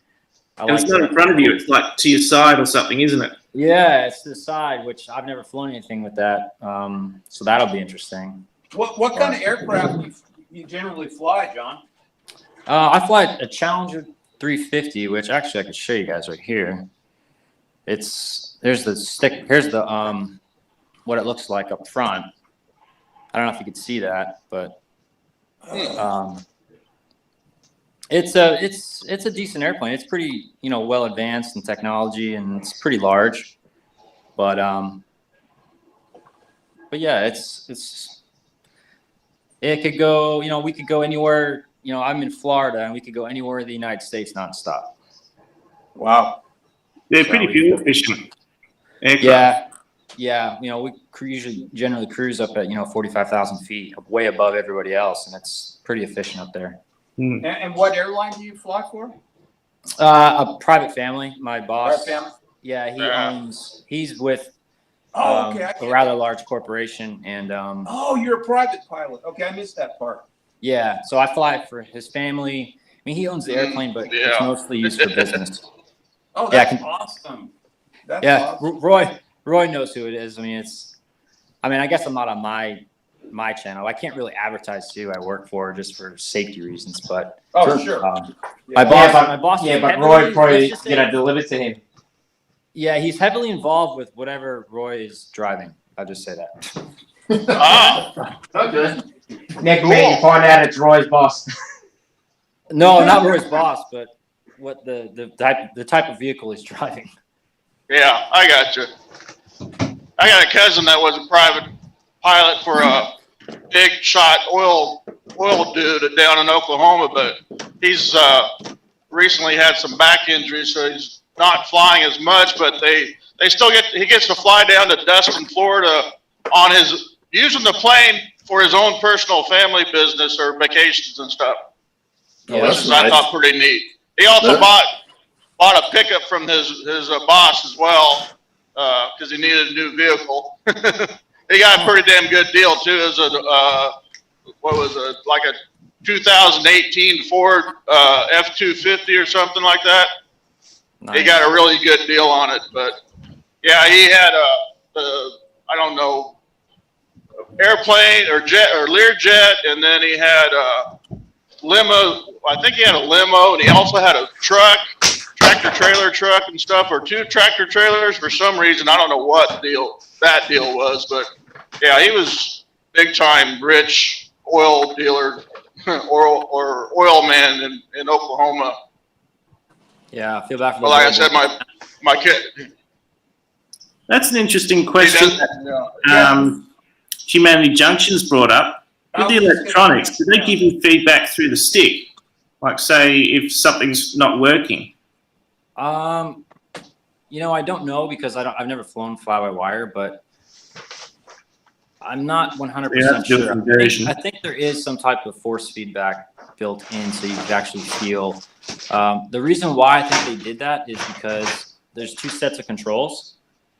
not in front of you. It's like to your side or something, isn't it? Yeah, it's to the side, which I've never flown anything with that. So that'll be interesting. What kind of aircraft you generally fly, John? I fly a Challenger 350, which actually I could show you guys right here. Here's the what it looks like up front. I don't know if you could see that, but it's a decent airplane. It's pretty, well advanced in technology, and it's pretty large. But yeah, it could go, we could go anywhere. I'm in Florida, and we could go anywhere in the United States nonstop. Wow. They're pretty fuel efficient aircraft. Yeah. Yeah, you know, we usually generally cruise up at 45,000 feet, way above everybody else, and it's pretty efficient up there. And what airline do you fly for? A private family. My boss. Private family? Yeah, he's with Oh, okay. a rather large corporation, and Oh, you're a private pilot. Okay, I missed that part. yeah, so I fly for his family. I mean, he owns the airplane, but it's mostly used for business. Oh, that's awesome. That's awesome. Roy knows who it is. I mean, I guess I'm not on my channel. I can't really advertise who I work for just for safety reasons, but Sure. my boss. Yeah, but Roy probably deliver to him. Yeah, he's heavily involved with whatever Roy is driving. I'll just say that. Okay. Next man, you find out it's Roy's boss. No, not Roy's boss, but what the type of vehicle he's driving. Yeah, I got you. I got a cousin that was a private pilot for a big shot oil dude down in Oklahoma, but he's recently had some back injuries, so he's not flying as much. But he gets to fly down to Destin, Florida, using the plane for his own personal family business or vacations and stuff. Yeah, Which is, I thought, pretty neat. He also bought a pickup from his boss as well, because he needed a new vehicle. He got a pretty damn good deal too. It was like a 2018 Ford F-250 or something like that. Nice. He got a really good deal on it. But yeah, he had I don't know, airplane or jet or Learjet, and then he had limo. I think he had a limo, and he also had a tractor trailer truck and stuff, or 2 tractor trailers for some reason. I don't know what that deal was, but yeah, he was big time rich oil dealer or oil man in Oklahoma. Yeah, I feel bad for Well, like I said, my kid. That's an interesting question. Humanity Junction's brought up. With the electronics, do they give you feedback through the stick? Like, say, if something's not working? I don't know because I've never flown fly-by-wire, but I'm not 100% sure. I think there is some type of force feedback built in, so you could actually feel. The reason why I think they did that is because there's 2 sets of controls,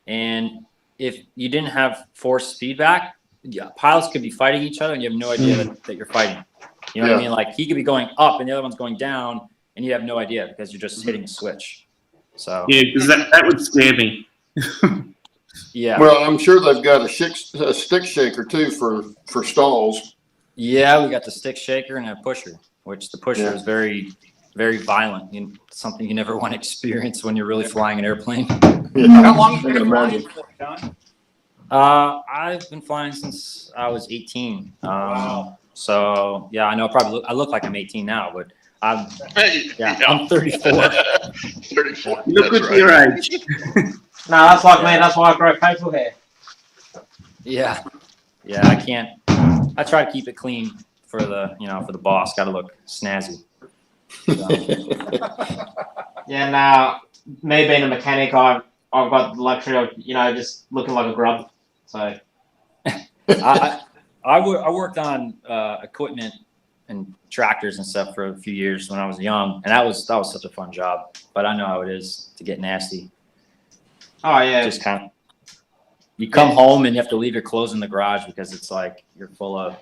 and if you didn't have force feedback, pilots could be fighting each other, and you have no idea that you're fighting. You know what I mean? Like, he could be going up, and the other one's going down, and you have no idea because you're just hitting a switch. So yeah, because that would scare me. Yeah. Well, I'm sure they've got a stick shaker too for stalls. Yeah, we got the stick shaker and a pusher, which the pusher is very, very violent. Something you never want to experience when you're really flying an airplane. Yeah. How long have you been flying for, John? I've been flying since I was 18. Wow. So yeah, I know I look like I'm 18 now, but I'm 34. 34. You look good for your age. No, that's like me. That's why I grow facial hair. Yeah, I can't. I try to keep it clean for the boss. Got to look snazzy. So. Yeah, now me being a mechanic, I've got the luxury of just looking like a grub. So I worked on equipment and tractors and stuff for a few years when I was young, and that was such a fun job. But I know how it is to get nasty. Oh yeah, just kind of. You come home and you have to leave your clothes in the garage because it's like you're full of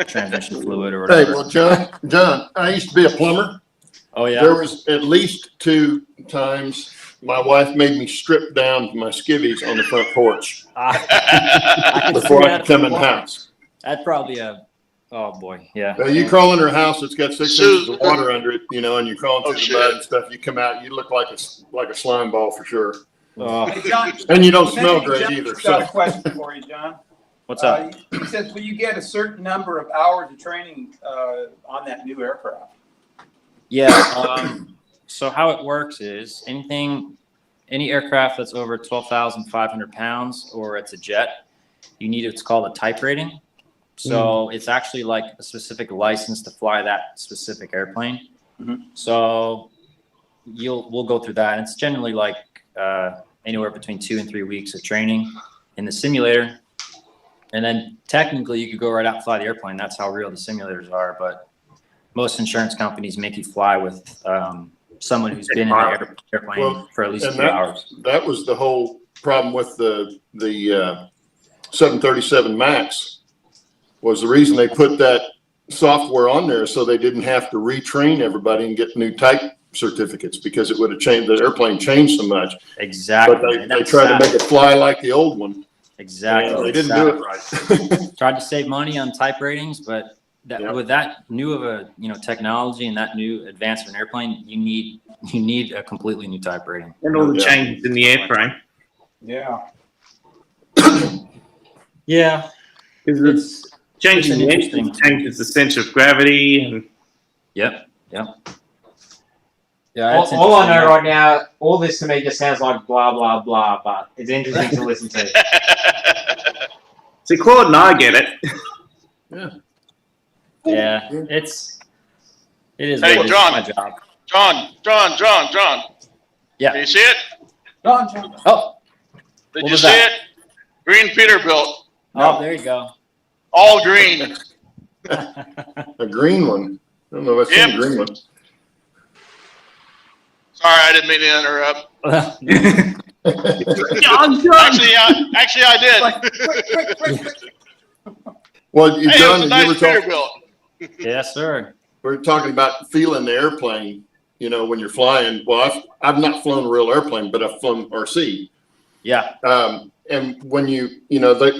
transmission fluid or whatever. Hey, well, John, I used to be a plumber. Oh yeah. There was at least 2 times my wife made me strip down my skivvies on the front porch before I could come in the house. That's probably oh boy, yeah. You crawl in her house, it's got 6 inches of water under it, and you're crawling through the mud and stuff. You come out, you look like a slime ball for sure. Hey, John, and you don't smell great either. Got a question for you, John. What's up? He says, will you get a certain number of hours of training on that new aircraft? Yeah. So how it works is any aircraft that's over 12,500 pounds or it's a jet, you need what's called a type rating. So it's actually like a specific license to fly that specific airplane. So we'll go through that. And it's generally like anywhere between 2 and 3 weeks of training. in the simulator. And then technically you could go right out and fly the airplane. That's how real the simulators are. But most insurance companies make you fly with someone who's been in the airplane for at least 2 hours. That was the whole problem with the 737 MAX. Was the reason they put that software on there so they didn't have to retrain everybody and get new type certificates, because it would have changed, the airplane changed so much. Exactly. But they tried to make it fly like the old one. Exactly. They didn't do it right. Tried to save money on type ratings, but with that new of a technology and that new advanced of an airplane, you need a completely new type rating. And all the changes in the airframe. Yeah. Yeah. Because it's changing the engine changes the center of gravity and. Yep. Yeah. All I know right now, all this to me just sounds like blah blah blah, but it's interesting to listen to. See, Claude and I get it. Yeah, it is. Hey, John. My job. John. Yeah. Do you see it? John. Oh. Did you see it? Green Peterbilt. Oh, there you go. All green. A green one. I don't know if I've seen a green one. Sorry, I didn't mean to interrupt. Actually, I did. Well, Hey, John, it was a nice you were talking. Peterbilt. Yes, sir. We're talking about feeling the airplane. When you're flying. Well, I've not flown a real airplane, but I've flown RC. Yeah. And when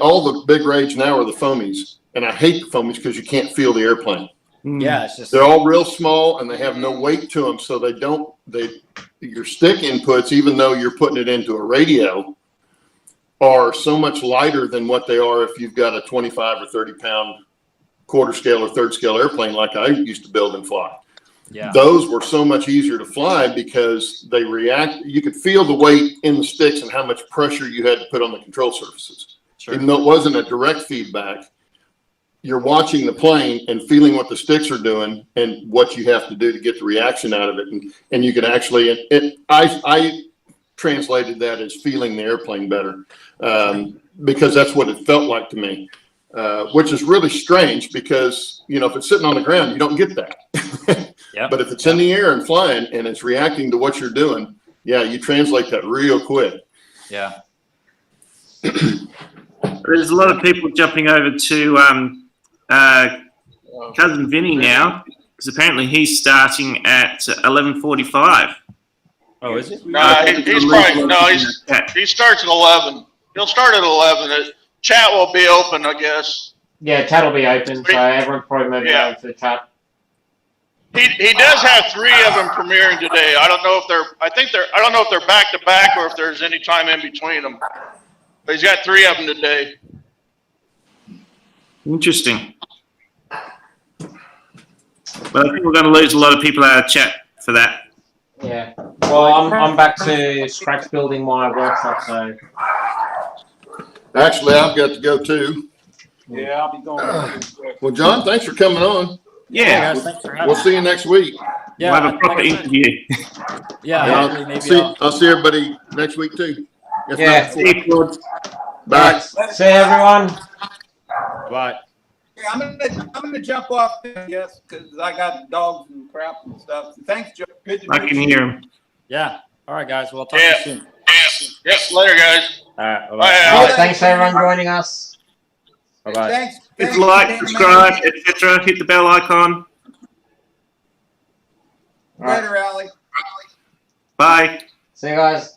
all the big rage now are the foamies, and I hate the foamies because you can't feel the airplane. Yeah, it's just They're all real small and they have no weight to them, so your stick inputs, even though you're putting it into a radio, are so much lighter than what they are if you've got a 25 or 30 pound quarter scale or third scale airplane like I used to build and fly. Yeah. Those were so much easier to fly because they react. You could feel the weight in the sticks and how much pressure you had to put on the control surfaces. Sure. Even though it wasn't a direct feedback, you're watching the plane and feeling what the sticks are doing and what you have to do to get the reaction out of it. And you can actually, I translated that as feeling the airplane better, because that's what it felt like to me, which is really strange because, if it's sitting on the ground, you don't get that. Yep. But if it's in the air and flying and it's reacting to what you're doing, you translate that real quick. Yeah. There's a lot of people jumping over to Cousin Vinny now, because apparently he's starting at 11:45. Oh, is it? He starts at 11. He'll start at 11. Chat will be open, I guess. Yeah, chat will be open, so everyone probably maybe over to the chat. He does have 3 of them premiering today. I don't know if they're back to back or if there's any time in between them. But he's got 3 of them today. Interesting. But I think we're going to lose a lot of people out of chat for that. Yeah. Well, I'm back to scratch building my workshop, so. Actually, I've got to go too. Yeah, I'll be going. Well, John, thanks for coming on. Yeah. Guys, thanks for having We'll me. see you next week. Yeah. We'll have a proper interview. Yeah. Maybe I'll see everybody next week too. If Yeah. not before. See you, Claude. Bye. See you, everyone. Bye. Yeah, I'm gonna jump off, yes, because I got dogs and crap and stuff. Thanks, Joe. Good to I meet can you. hear him. Yeah. All right, guys. Well, I'll talk to you soon. Yep, later, guys. All right. Bye-bye. Bye. All right, thanks everyone joining us. Bye-bye. Thanks. Hit Thanks, like, Dan, subscribe, etc. Hit the bell icon. Later, Allie. Bye. See you guys.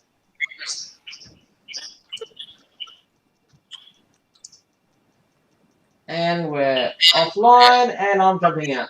And we're offline, and I'm jumping out.